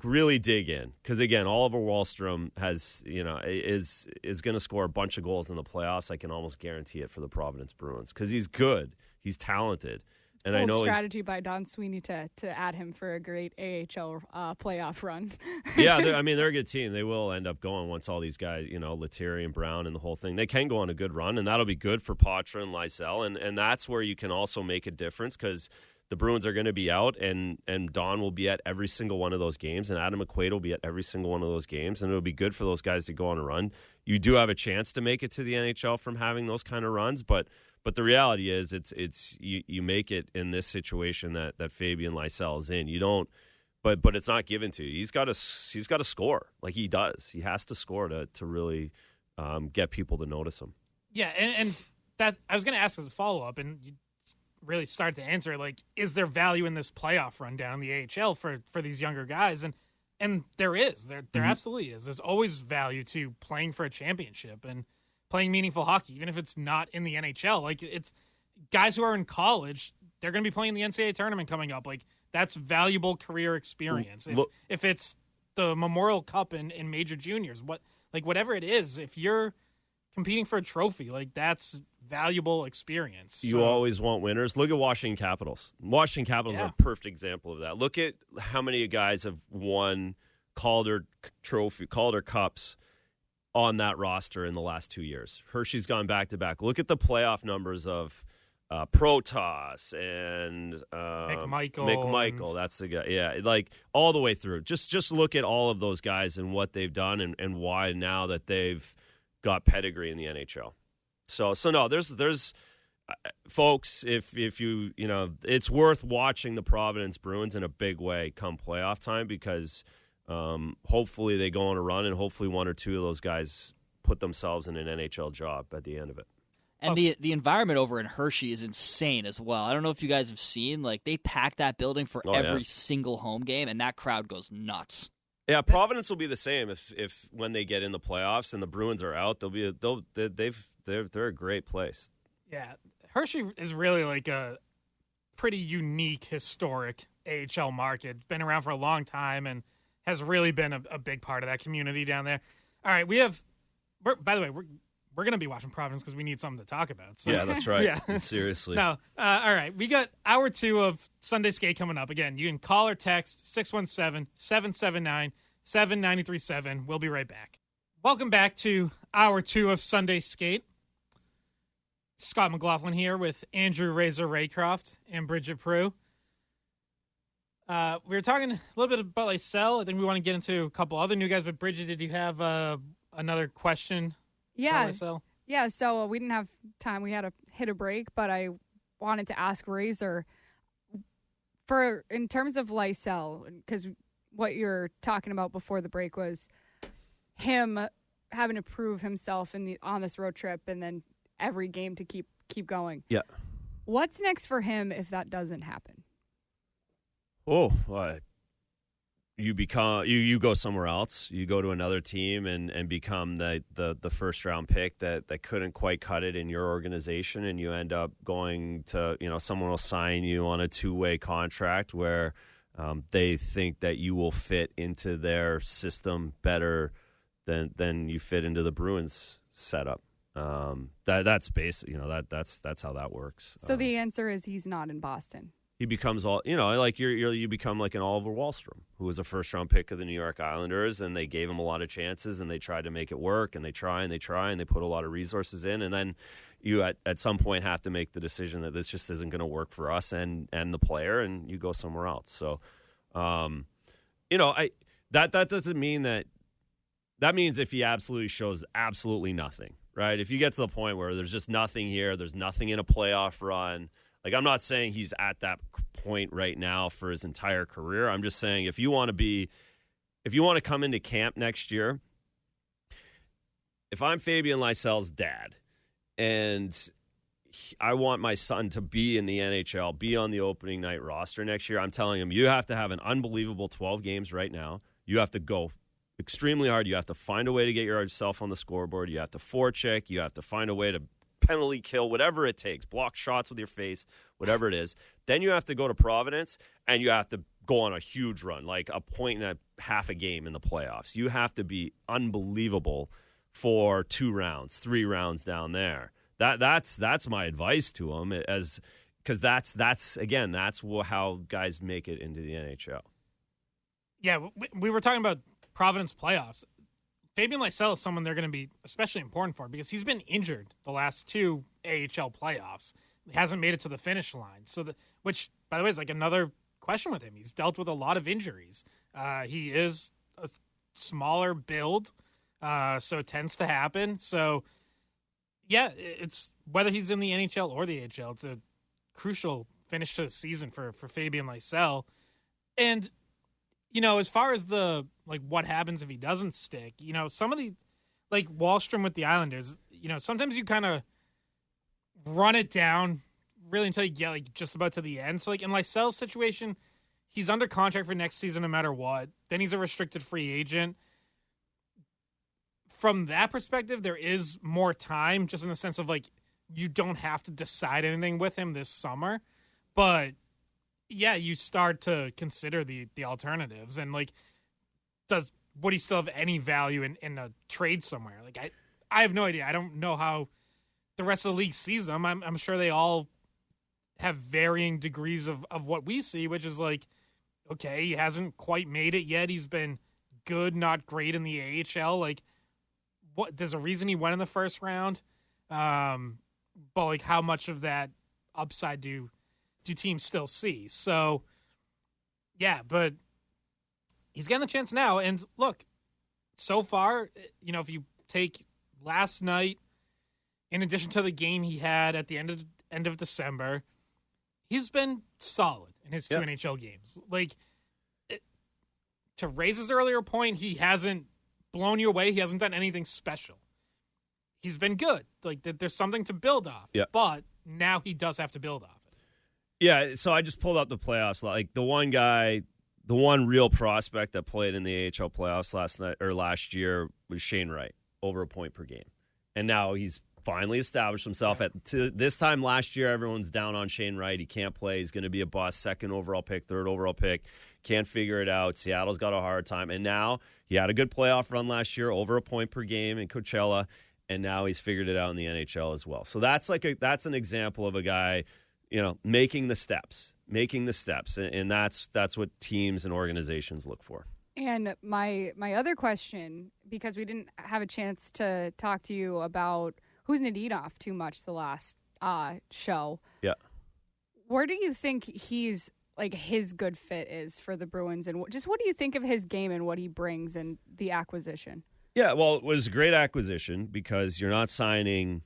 Speaker 5: really dig in, because again, Oliver Wahlstrom has is going to score a bunch of goals in the playoffs. I can almost guarantee it for the Providence Bruins because he's good, he's talented, and I know
Speaker 4: strategy by Don Sweeney to add him for a great AHL playoff run.
Speaker 5: Yeah, they're a good team. They will end up going once all these guys, Lettieri and Brown and the whole thing. They can go on a good run, and that'll be good for Poitras and Lysell, and that's where you can also make a difference because the Bruins are going to be out, and Don will be at every single one of those games, and Adam McQuaid will be at every single one of those games, and it'll be good for those guys to go on a run. You do have a chance to make it to the NHL from having those kind of runs, but the reality is it's you make it in this situation that Fabian Lysell is in. You don't, but it's not given to you. He's got to score like he does. He has to score to really get people to notice him.
Speaker 3: Yeah, and that I was going to ask as a follow up, and you really start to answer, like, is there value in this playoff run down the AHL for these younger guys? And there is. There absolutely is. There's always value to playing for a championship and playing meaningful hockey, even if it's not in the NHL. Like, it's guys who are in college, they're going to be playing the NCAA tournament coming up. Like, that's valuable career experience. If it's the Memorial Cup in major juniors, whatever it is, if you're competing for a trophy, like, that's valuable experience.
Speaker 5: You always want winners. Look at Washington Capitals. Washington Capitals are a perfect example of that. Look at how many guys have won Calder Cups on that roster in the last 2 years. Hershey's gone back-to-back. Look at the playoff numbers of Protas and McMichael. That's the guy. Yeah, like all the way through. Just look at all of those guys and what they've done and why now that they've got pedigree in the NHL. So no, there's folks, if you it's worth watching the Providence Bruins in a big way come playoff time because hopefully they go on a run and hopefully one or two of those guys put themselves in an NHL job at the end of it.
Speaker 6: And the environment over in Hershey is insane as well. I don't know if you guys have seen, like, they pack that building for every single home game, and that crowd goes nuts.
Speaker 5: Yeah, Providence will be the same if when they get in the playoffs and the Bruins are out, they're a great place.
Speaker 3: Yeah, Hershey is really like a pretty unique, historic AHL market. It's been around for a long time, and has really been a big part of that community down there. All right, by the way, we're going to be watching Providence because we need something to talk about. So.
Speaker 5: Yeah, that's right.
Speaker 3: Yeah.
Speaker 5: Seriously.
Speaker 3: No. All right, we got hour 2 of Sunday Skate coming up. Again, you can call or text 617-779-7937. We'll be right back. Welcome back to hour 2 of Sunday Skate. Scott McLaughlin here with Andrew Razor Raycroft and Bridget Prue. We were talking a little bit about Lysell. I think we want to get into a couple other new guys, but Bridget, did you have another question?
Speaker 4: Yeah.
Speaker 3: About Lysell?
Speaker 4: Yeah, so we didn't have time. We had to hit a break, but I wanted to ask Razor, in terms of Lysell, because what you're talking about before the break was him having to prove himself on this road trip and then every game to keep going.
Speaker 5: Yeah.
Speaker 4: What's next for him if that doesn't happen?
Speaker 5: Oh, you go somewhere else. You go to another team and become the first round pick that couldn't quite cut it in your organization, and you end up going to, someone will sign you on a 2-way contract where they think that you will fit into their system better than you fit into the Bruins setup. That's basic. That's how that works.
Speaker 4: So the answer is he's not in Boston.
Speaker 5: He becomes you become like an Oliver Wahlstrom, who was a first-round pick of the New York Islanders, and they gave him a lot of chances, and they tried to make it work, and they try, and they put a lot of resources in, and then you at some point have to make the decision that this just isn't going to work for us and the player, and you go somewhere else. So, that doesn't mean that. That means if he absolutely shows absolutely nothing, right? If you get to the point where there's just nothing here, there's nothing in a playoff run. Like, I'm not saying he's at that point right now for his entire career. I'm just saying if you want to come into camp next year, if I'm Fabian Lysell's dad and I want my son to be in the NHL, be on the opening night roster next year, I'm telling him you have to have an unbelievable 12 games right now. You have to go extremely hard. You have to find a way to get yourself on the scoreboard. You have to forecheck. You have to find a way to penalty kill, whatever it takes, block shots with your face, whatever it is. Then you have to go to Providence, and you have to go on a huge run, like a point and a half a game in the playoffs. You have to be unbelievable for 2 rounds, 3 rounds down there. That's my advice to him, because that's how guys make it into the NHL.
Speaker 3: Yeah, we were talking about Providence playoffs. Fabian Lysell is someone they're going to be especially important for because he's been injured the last 2 AHL playoffs. He hasn't made it to the finish line. Which, by the way, is like another question with him. He's dealt with a lot of injuries. He is a smaller build, so it tends to happen. So, yeah, it's whether he's in the NHL or the AHL, it's a crucial finish to the season for Fabian Lysell. And as far as what happens if he doesn't stick, some of the, like Wahlstrom with the Islanders, sometimes you kind of run it down really until you get just about to the end. So in Lysell's situation, he's under contract for next season no matter what. Then he's a restricted free agent. From that perspective, there is more time, just in the sense of you don't have to decide anything with him this summer. But yeah, you start to consider the alternatives and would he still have any value in a trade somewhere? I have no idea. I don't know how the rest of the league sees them. I'm sure they all have varying degrees of what we see, which is okay, he hasn't quite made it yet. He's been good, not great in the AHL. What? There's a reason he went in the first round. But how much of that upside do teams still see? So, yeah, but he's getting the chance now. And look, so far, if you take last night, in addition to the game he had at the end of December, he's been solid in his 2 NHL games. To raise his earlier point, he hasn't blown you away. He hasn't done anything special. He's been good. There's something to build off. Yeah. But now he does have to build off it.
Speaker 5: Yeah, so I just pulled up the playoffs. The one real prospect that played in the AHL playoffs last year was Shane Wright, over a point per game. And now he's finally established himself. This time last year, everyone's down on Shane Wright. He can't play. He's going to be a bust, 2nd overall pick, 3rd overall pick. can't figure it out. Seattle's got a hard time. And now he had a good playoff run last year, over a point per game in Coachella, and now he's figured it out in the NHL as well. So that's an example of a guy, making the steps, and that's what teams and organizations look for.
Speaker 4: And my other question, because we didn't have a chance to talk to you about Khusnadinov too much the last show.
Speaker 5: Yeah.
Speaker 4: Where do you think he's his good fit is for the Bruins, and just what do you think of his game and what he brings and the acquisition?
Speaker 5: Yeah, well, it was a great acquisition because you're not signing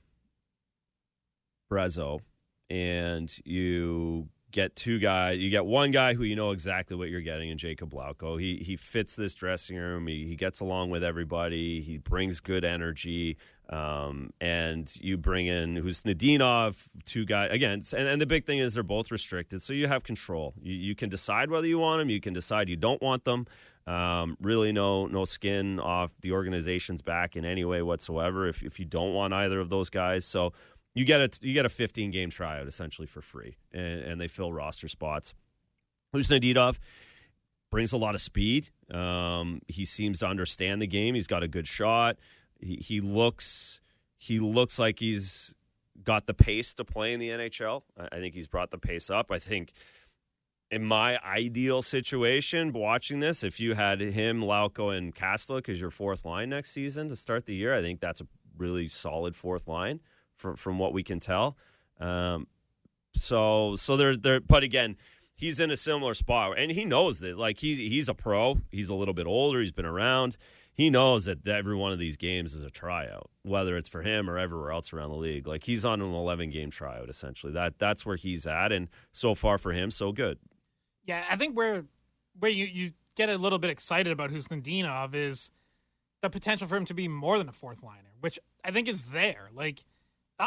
Speaker 5: Brezzo, and you get two guys. You get one guy who you know exactly what you're getting in Jacob Lauko. He fits this dressing room. He gets along with everybody. He brings good energy. And you bring in Khusnadinov, two guys again. And the big thing is they're both restricted, so you have control. You can decide whether you want them. You can decide you don't want them. Really, no skin off the organization's back in any way whatsoever. If you don't want either of those guys, so. You get a 15-game tryout essentially for free, and they fill roster spots. Khusnadinov brings a lot of speed. He seems to understand the game. He's got a good shot. He looks like he's got the pace to play in the NHL. I think he's brought the pace up. I think in my ideal situation, watching this, if you had him, Lauko, and Kaslik as your fourth line next season to start the year, I think that's a really solid fourth line. From what we can tell, so there. But again, he's in a similar spot, and he knows that. Like he's a pro. He's a little bit older. He's been around. He knows that every one of these games is a tryout, whether it's for him or everywhere else around the league. Like he's on an 11-game tryout essentially. That's where he's at, and so far for him, so good.
Speaker 3: Yeah, I think where you get a little bit excited about Khusnadinov is the potential for him to be more than a fourth liner, which I think is there. Like.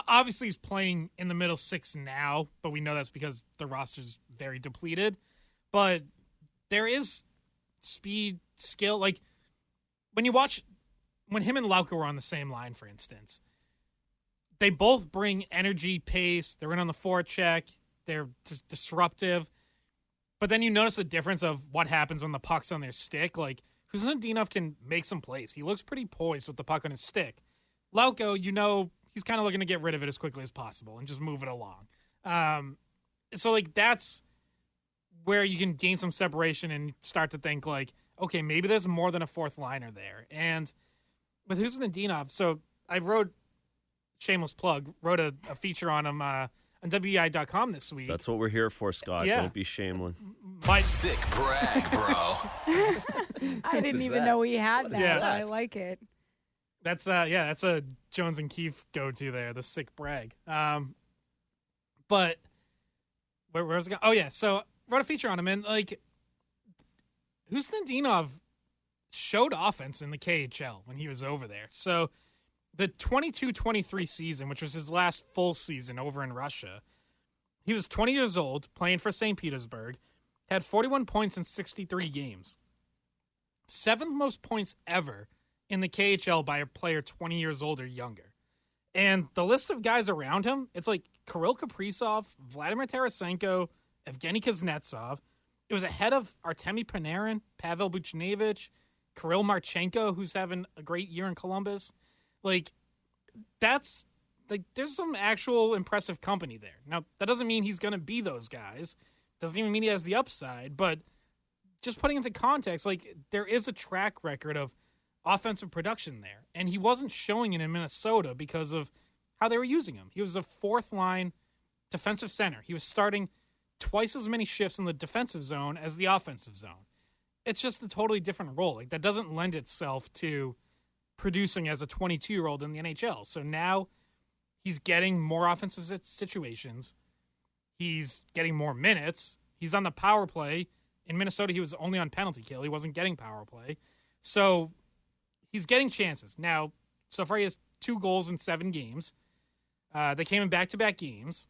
Speaker 3: Obviously, he's playing in the middle six now, but we know that's because the roster's very depleted. But there is speed, skill. Like, when him and Lauko were on the same line, for instance, they both bring energy, pace. They're in on the forecheck. They're just disruptive. But then you notice the difference of what happens when the puck's on their stick. Like, Khusnadinov can make some plays. He looks pretty poised with the puck on his stick. Lauko, he's kind of looking to get rid of it as quickly as possible and just move it along. So, that's where you can gain some separation and start to think, okay, maybe there's more than a fourth liner there. And with Khusnadinov, so I shameless plug, wrote a feature on him on weei.com this week.
Speaker 5: That's what we're here for, Scott.
Speaker 3: Yeah.
Speaker 5: Don't be shameless.
Speaker 1: My sick brag, bro.
Speaker 4: I didn't even know he had that. Yeah. I like it.
Speaker 3: That's a Jones and Keefe go-to there, the sick brag. But where's it going? Oh yeah, so wrote a feature on him, and Khusnadinov showed offense in the KHL when he was over there. So the 22-23 season, which was his last full season over in Russia, he was 20 years old, playing for St. Petersburg, had 41 points in 63 games. 7th most points ever in the KHL by a player 20 years old or younger. And the list of guys around him, it's like Kirill Kaprizov, Vladimir Tarasenko, Evgeny Kuznetsov. It was ahead of Artemi Panarin, Pavel Buchnevich, Kirill Marchenko, who's having a great year in Columbus. There's some actual impressive company there. Now, that doesn't mean he's going to be those guys. Doesn't even mean he has the upside, but just putting into context, there is a track record of offensive production there. And he wasn't showing it in Minnesota because of how they were using him. He was a fourth-line defensive center. He was starting twice as many shifts in the defensive zone as the offensive zone. It's just a totally different role. That doesn't lend itself to producing as a 22-year-old in the NHL. So now he's getting more offensive situations. He's getting more minutes. He's on the power play. In Minnesota, he was only on penalty kill. He wasn't getting power play. So he's getting chances. Now, so far he has 2 goals in 7 games. They came in back-to-back games.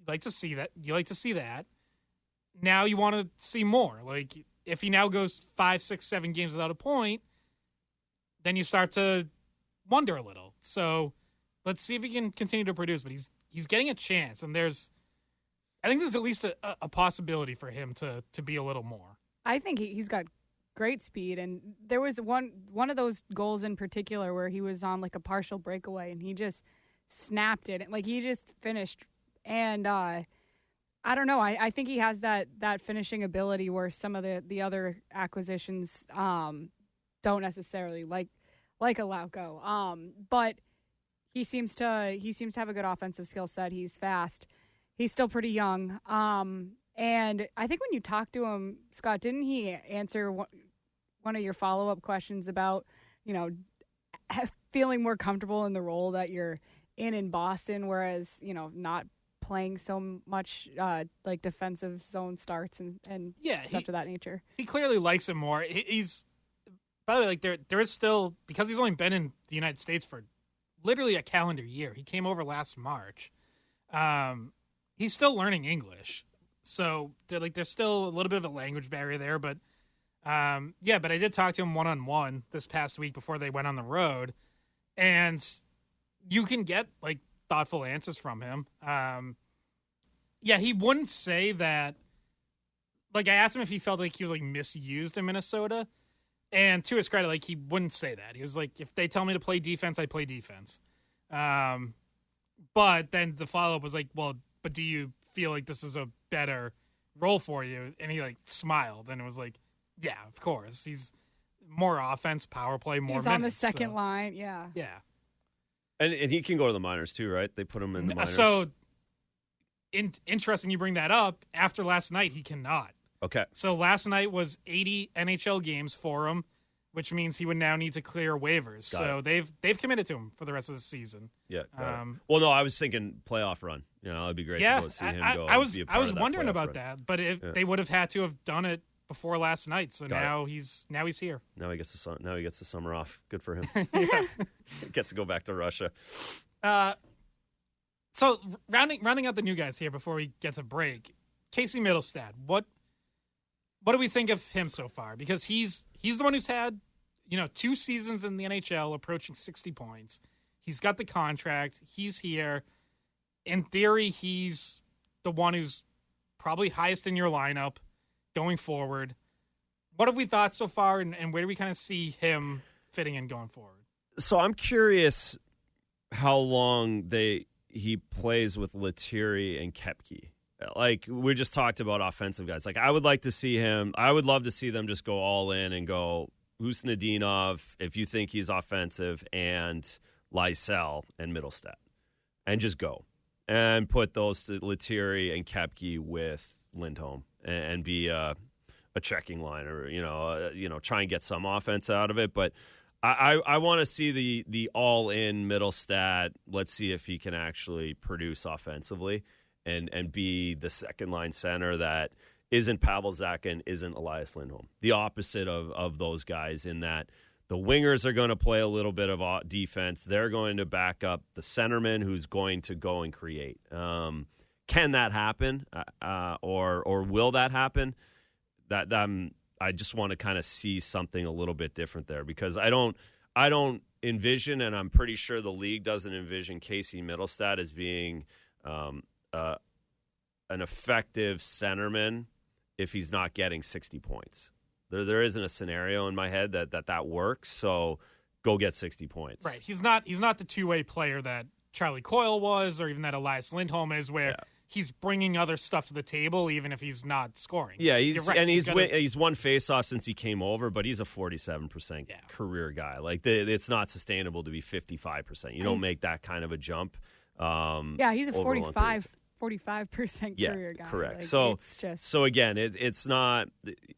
Speaker 3: You like to see that. Now you want to see more. If he now goes 5, 6, 7 games without a point, then you start to wonder a little. So let's see if he can continue to produce. But he's getting a chance, and I think there's at least a possibility for him to be a little more.
Speaker 4: I think he's got great speed, and there was one of those goals in particular where he was on like a partial breakaway and he just snapped it. Like he just finished, and I don't know. I think he has that finishing ability where some of the other acquisitions don't necessarily like a Lauko. But he seems to have a good offensive skill set. He's fast. He's still pretty young. And I think when you talked to him, Scott, didn't he answer one of your follow-up questions about, feeling more comfortable in the role that you're in Boston, whereas, not playing so much like defensive zone starts and stuff to that nature.
Speaker 3: He clearly likes it more. He's, by the way, like there is still, because he's only been in the United States for literally a calendar year. He came over last March. He's still learning English. So there's still a little bit of a language barrier there, but but I did talk to him one-on-one this past week before they went on the road, and you can get like thoughtful answers from him. He wouldn't say that. Like I asked him if he felt like he was like misused in Minnesota, and to his credit, like he wouldn't say that. He was like, if they tell me to play defense, I play defense. But then the follow-up was like, well, but do you feel like this is a better role for you? And he like smiled and it was like, yeah, of course. He's more offense, power play, more
Speaker 4: He's
Speaker 3: minutes.
Speaker 4: on the second line, yeah.
Speaker 3: Yeah.
Speaker 5: And he can go to the minors too, right? They put him in the minors.
Speaker 3: So interesting you bring that up. After last night, he cannot.
Speaker 5: Okay.
Speaker 3: So last night was 80 NHL games for him, which means he would now need to clear waivers. They've committed to him for the rest of the season.
Speaker 5: Yeah. Well, no, I was thinking playoff run. It'd be great to go see him go.
Speaker 3: I was wondering about that, but they would have had to have done it before last night. So now he's here.
Speaker 5: Now he gets the summer off. Good for him. Gets to go back to Russia.
Speaker 3: So rounding out the new guys here before we get to break, Casey Mittelstadt. What do we think of him so far? Because he's the one who's had 2 seasons in the NHL, approaching 60 points. He's got the contract. He's here. In theory, he's the one who's probably highest in your lineup going forward. What have we thought so far, and where do we kind of see him fitting in going forward?
Speaker 5: So I'm curious how long he plays with Lethierry and Koepke. Like, we just talked about offensive guys. Like, I would like to see him. I would love to see them just go all in and go Khusnadinov, if you think he's offensive, and Lysell and Mittelstadt. And just go. And put those Lethierry and Koepke with Lindholm and be a checking line, or try and get some offense out of it. But I want to see the all-in Mittelstadt. Let's see if he can actually produce offensively and be the second-line center that isn't Pavel Zakin, isn't Elias Lindholm. The opposite of those guys, in that the wingers are going to play a little bit of defense. They're going to back up the centerman who's going to go and create. Can that happen, or will that happen? I just want to kind of see something a little bit different there, because I don't envision, and I'm pretty sure the league doesn't envision Casey Mittelstadt as being an effective centerman if he's not getting 60 points. There isn't a scenario in my head that works. So go get 60 points.
Speaker 3: Right. He's not the two-way player that Charlie Coyle was, or even that Elias Lindholm is, where he's bringing other stuff to the table, even if he's not scoring.
Speaker 5: Yeah, he's won faceoff since he came over, but he's a 47% career guy. Like, it's not sustainable to be 55%. You don't make that kind of a jump.
Speaker 4: He's a 45% career guy.
Speaker 5: Correct.
Speaker 4: Like,
Speaker 5: so again, it's not.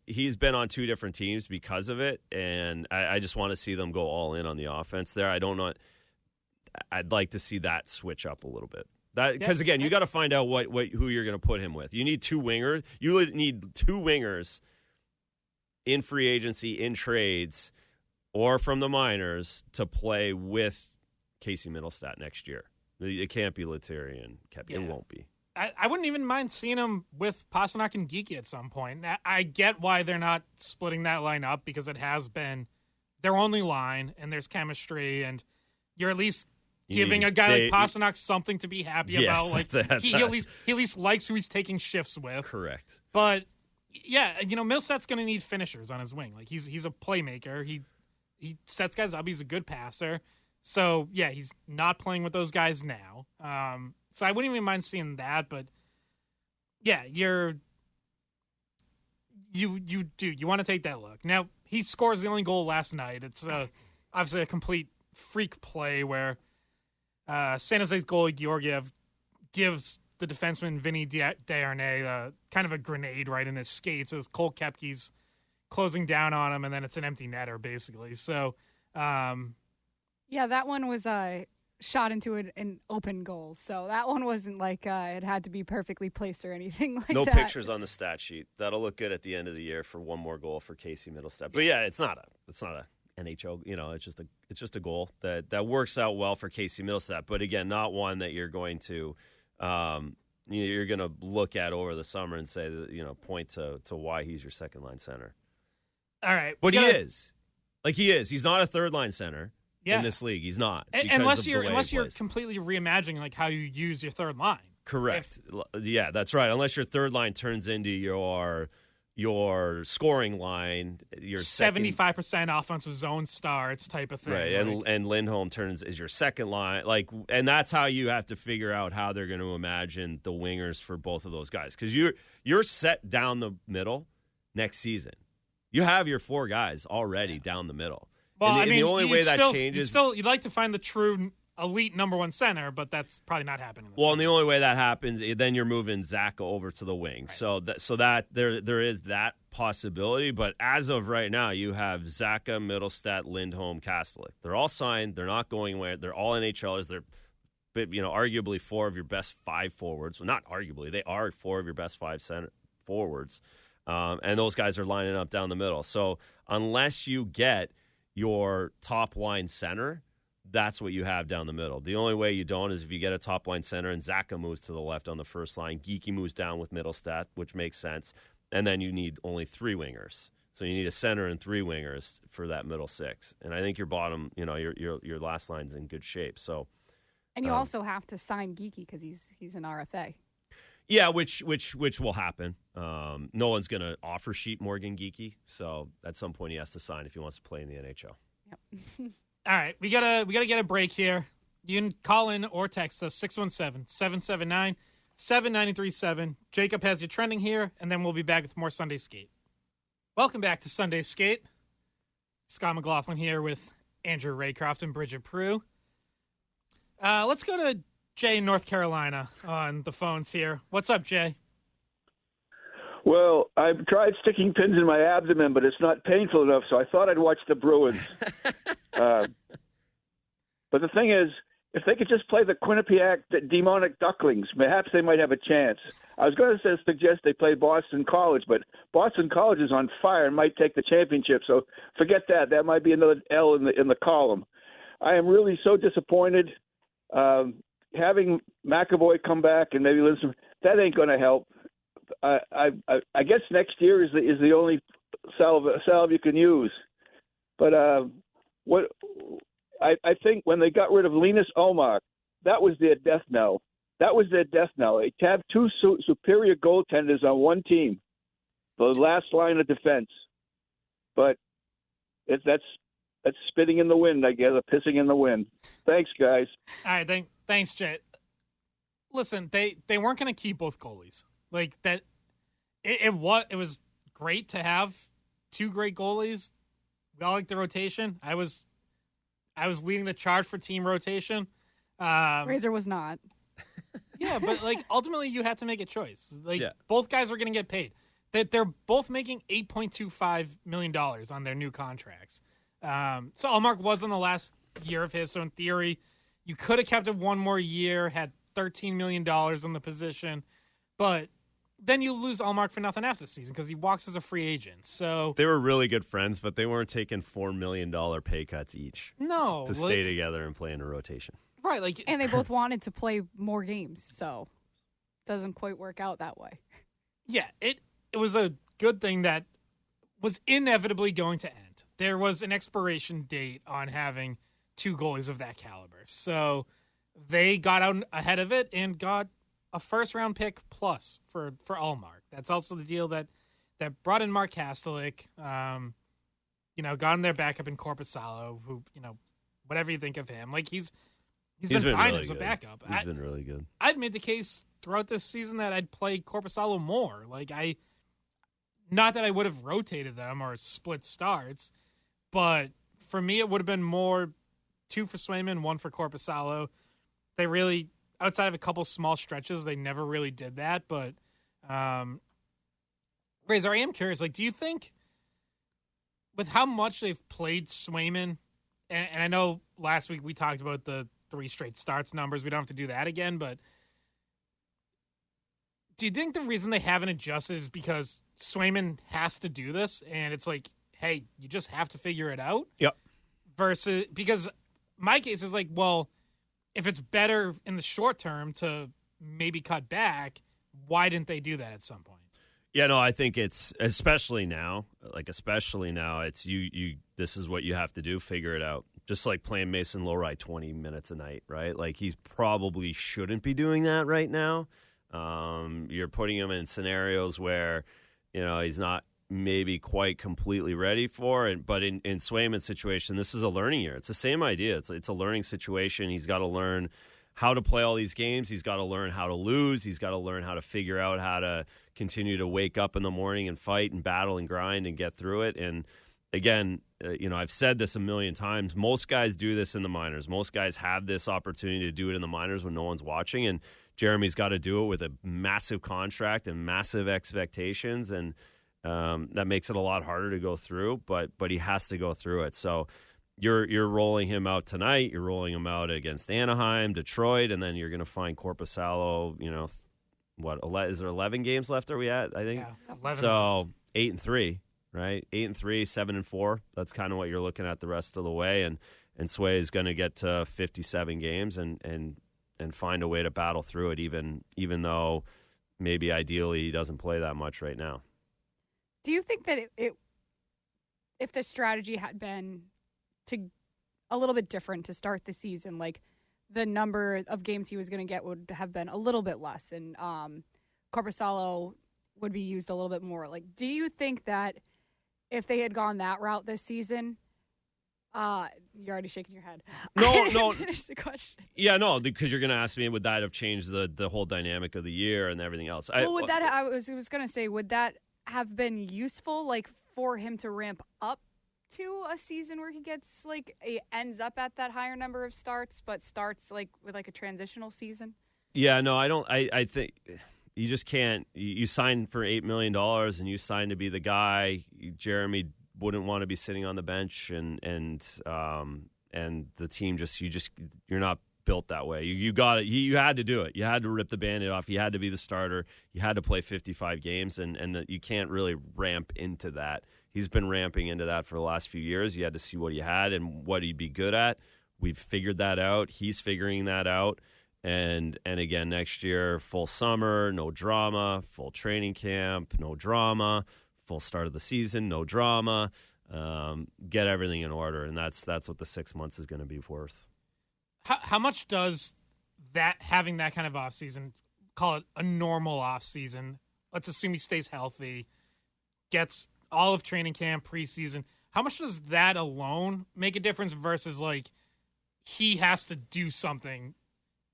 Speaker 5: He's been on 2 different teams because of it, and I just want to see them go all in on the offense there. I'd like to see that switch up a little bit. Because again, you got to find out who you're going to put him with. You need 2 wingers. You need 2 wingers in free agency, in trades, or from the minors to play with Casey Mittelstadt next year. It can't be Lethierry and Koepke. It won't be.
Speaker 3: I wouldn't even mind seeing him with Pastrnak and Geekie at some point. I get why they're not splitting that line up, because it has been their only line, and there's chemistry, and you're at least giving a guy like Pastrnak something to be happy about. Like he at least likes who he's taking shifts with.
Speaker 5: Correct.
Speaker 3: But Yeah, Mittelstadt's going to need finishers on his wing. Like he's a playmaker. He sets guys up. He's a good passer. So yeah, he's not playing with those guys now. So I wouldn't even mind seeing that. But yeah, you want to take that look. Now he scores the only goal last night. It's obviously a complete freak play where San Jose's goalie Georgiev gives the defenseman Vinny Desharnais kind of a grenade right in his skates as Cole Koepke's closing down on him, and then it's an empty netter, basically. So,
Speaker 4: yeah, that one was shot into an open goal. So that one wasn't like it had to be perfectly placed or anything like that.
Speaker 5: No pictures on the stat sheet. That'll look good at the end of the year for one more goal for Casey Mittelstadt. But yeah, it's not a NHL. It's just a goal that works out well for Casey Mittelstadt. But again, not one that you're going to. You're going to look at over the summer and say that, point to why he's your second line center.
Speaker 3: All right.
Speaker 5: But he is. He's not a third line center in this league. He's not.
Speaker 3: Unless you're completely reimagining like how you use your third line.
Speaker 5: Correct. Yeah, that's right. Unless your third line turns into your scoring line, your
Speaker 3: 75% offensive zone starts type of thing.
Speaker 5: Right, and Lindholm is your second line. And that's how you have to figure out how they're going to imagine the wingers for both of those guys. Because you're set down the middle next season. You have your four guys already down the middle.
Speaker 3: Well,
Speaker 5: the only way that changes...
Speaker 3: You'd like to find the true elite number one center, but that's probably not happening.
Speaker 5: And the only way that happens, then you're moving Zaka over to the wing. Right. So that there is that possibility. But as of right now, you have Zaka, Mittelstadt, Lindholm, Kastelik. They're all signed. They're not going away. They're all NHLers. They're arguably four of your best five forwards. Well, not arguably. They are four of your best five center forwards. And those guys are lining up down the middle. So unless you get your top line center, that's what you have down the middle. The only way you don't is if you get a top-line center and Zaka moves to the left on the first line. Geekie moves down with Mittelstadt, which makes sense. And then you need only three wingers. So you need a center and three wingers for that middle six. And I think your bottom, your last line's in good shape. So,
Speaker 4: and you also have to sign Geekie because he's an RFA.
Speaker 5: Yeah, which will happen. No one's going to offer sheet Morgan Geekie. So at some point he has to sign if he wants to play in the NHL.
Speaker 4: Yep.
Speaker 3: All right, we gotta get a break here. You can call in or text us 617-779-7937. Jacob has you trending here, and then we'll be back with more Sunday Skate. Welcome back to Sunday Skate. Scott McLaughlin here with Andrew Raycroft and Bridget Prue. Let's go to Jay in North Carolina on the phones here. What's up, Jay?
Speaker 10: Well, I've tried sticking pins in my abdomen, but it's not painful enough, so I thought I'd watch the Bruins. But the thing is, if they could just play the Quinnipiac demonic ducklings, perhaps they might have a chance. I was going to suggest they play Boston College, but Boston College is on fire and might take the championship, so forget that. That might be another L in the column. I am really so disappointed. Having McAvoy come back and maybe Lindstrom, that ain't going to help. I guess next year is the only salve you can use. But I think when they got rid of Linus Ullmark, that was their death knell. They have two superior goaltenders on one team, the last line of defense. But that's spitting in the wind, I guess, or pissing in the wind. Thanks, guys.
Speaker 3: All right, thanks, Jay. Listen, they weren't going to keep both goalies. Like that, it was great to have two great goalies. We all like the rotation. I was leading the charge for team rotation.
Speaker 4: Razor was not.
Speaker 3: Yeah, but ultimately you had to make a choice. Both guys were going to get paid. They're both making $8.25 million on their new contracts. So Ullmark was on the last year of his. So in theory, you could have kept it one more year, had $13 million on the position, but then you lose Ullmark for nothing after the season because he walks as a free agent. So
Speaker 5: they were really good friends, but they weren't taking $4 million pay cuts each.
Speaker 3: No,
Speaker 5: to stay together and play in a rotation.
Speaker 3: Right,
Speaker 4: and they both wanted to play more games, so it doesn't quite work out that way.
Speaker 3: Yeah, it was a good thing that was inevitably going to end. There was an expiration date on having two goalies of that caliber, so they got out ahead of it and got a first-round pick plus for Ullmark. That's also the deal that that brought in Mark Kastelik, got him their backup in Korpisalo, who, whatever you think of him, like he's been fine
Speaker 5: really
Speaker 3: as a
Speaker 5: good.
Speaker 3: backup.
Speaker 5: He's been really good.
Speaker 3: I'd made the case throughout this season that I'd play Korpisalo more. Not that I would have rotated them or split starts, but for me it would have been more 2 for Swayman, 1 for Korpisalo. They really, outside of a couple small stretches, they never really did that. But, Razor, I am curious. Do you think with how much they've played Swayman, and I know last week we talked about the 3 straight starts numbers. We don't have to do that again, but do you think the reason they haven't adjusted is because Swayman has to do this, and it's like, hey, you just have to figure it out?
Speaker 5: Yep.
Speaker 3: Versus, because my case is well, if it's better in the short term to maybe cut back, why didn't they do that at some point?
Speaker 5: Yeah, no, I think it's especially now, it's you this is what you have to do, figure it out. Just like playing Mason Lowry 20 minutes a night, right? He probably shouldn't be doing that right now. You're putting him in scenarios where, he's not maybe quite completely ready for it. But in Swayman's situation, this is a learning year. It's the same idea. It's a learning situation. He's got to learn how to play all these games. He's got to learn how to lose. He's got to learn how to figure out how to continue to wake up in the morning and fight and battle and grind and get through it. And again, I've said this a million times. Most guys do this in the minors. Most guys have this opportunity to do it in the minors when no one's watching. And Jeremy's got to do it with a massive contract and massive expectations. And that makes it a lot harder to go through, but he has to go through it. So you're rolling him out tonight. You're rolling him out against Anaheim, Detroit, and then you're going to find Korpisalo, is there 11 games left are we at, I think?
Speaker 3: Yeah, 11.
Speaker 5: So 8-3, right? 8-3, 7-4. That's kind of what you're looking at the rest of the way. And Sway is going to get to 57 games and find a way to battle through it, even though maybe ideally he doesn't play that much right now.
Speaker 4: Do you think that if the strategy had been a little bit different to start the season, the number of games he was going to get would have been a little bit less, and Korpisalo would be used a little bit more? Do you think that if they had gone that route this season, you're already shaking your head.
Speaker 5: No.
Speaker 4: Finish the question.
Speaker 5: Yeah, no, because you're going to ask me, would that have changed the whole dynamic of the year and everything else?
Speaker 4: I was going to say, would that have been useful, for him to ramp up to a season where he gets ends up at that higher number of starts, but starts with a transitional season? Yeah, no, I don't. I think you just can't. You sign for $8 million and you sign to be the guy. Jeremy wouldn't want to be sitting on the bench, and the team you're not built that way. You got it. You had to do it. You had to rip the Band-Aid off. You had to be the starter. You had to play 55 games, and you can't really ramp into that. He's been ramping into that for the last few years. You had to see what he had and what he'd be good at. We've figured that out. He's figuring that out. And again, next year, full summer, no drama. Full training camp, no drama. Full start of the season, no drama. Get everything in order, and that's what the 6 months is going to be worth.
Speaker 3: How much does that having that kind of off season, call it a normal off season? Let's assume he stays healthy, gets all of training camp, preseason. How much does that alone make a difference versus he has to do something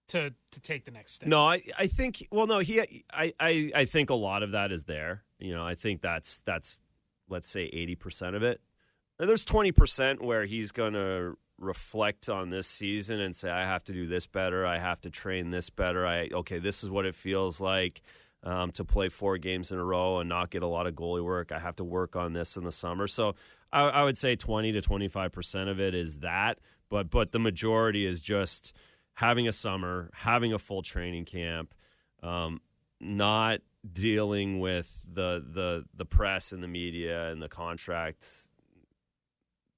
Speaker 3: to take the next step?
Speaker 5: No, I think. Well, no, I think a lot of that is there. I think that's let's say 80% of it. There's 20% where he's going to reflect on this season and say, I have to do this better. I have to train this better. This is what it feels like to play 4 games in a row and not get a lot of goalie work. I have to work on this in the summer. So I would say 20 to 25% of it is that, but the majority is just having a summer, having a full training camp, not dealing with the press and the media and the contract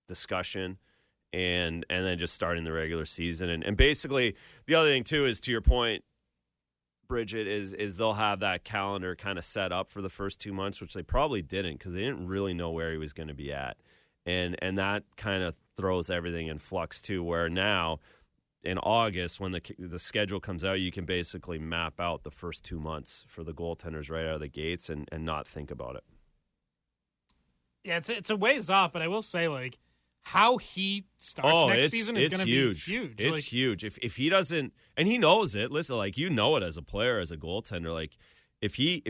Speaker 5: discussion, and then just starting the regular season. And basically, the other thing, too, is to your point, Bridget, is they'll have that calendar kind of set up for the first 2 months, which they probably didn't because they didn't really know where he was going to be at. And that kind of throws everything in flux, too, where now in August, when the schedule comes out, you can basically map out the first 2 months for the goaltenders right out of the gates and not think about it.
Speaker 3: Yeah, it's a ways off, but I will say, like, how he starts next season is going to be huge.
Speaker 5: It's huge. If he doesn't, and he knows it. Listen, like, you know it as a player, as a goaltender. Like, if he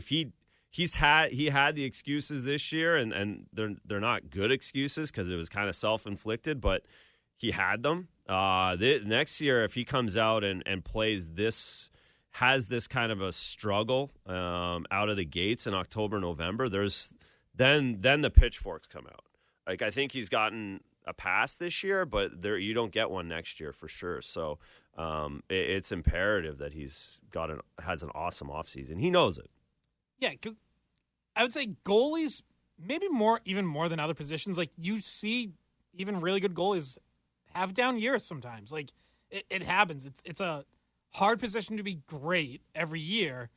Speaker 5: had the excuses this year, and they're not good excuses because it was kind of self-inflicted, but he had them. Next year, if he comes out and plays this, has this kind of a struggle out of the gates in October, November, then the pitchforks come out. Like, I think he's gotten a pass this year, but you don't get one next year for sure. So it's imperative that has an awesome offseason. He knows it.
Speaker 3: Yeah, I would say goalies maybe even more than other positions. Like, you see even really good goalies have down years sometimes. Like, it happens. It's a hard position to be great every year,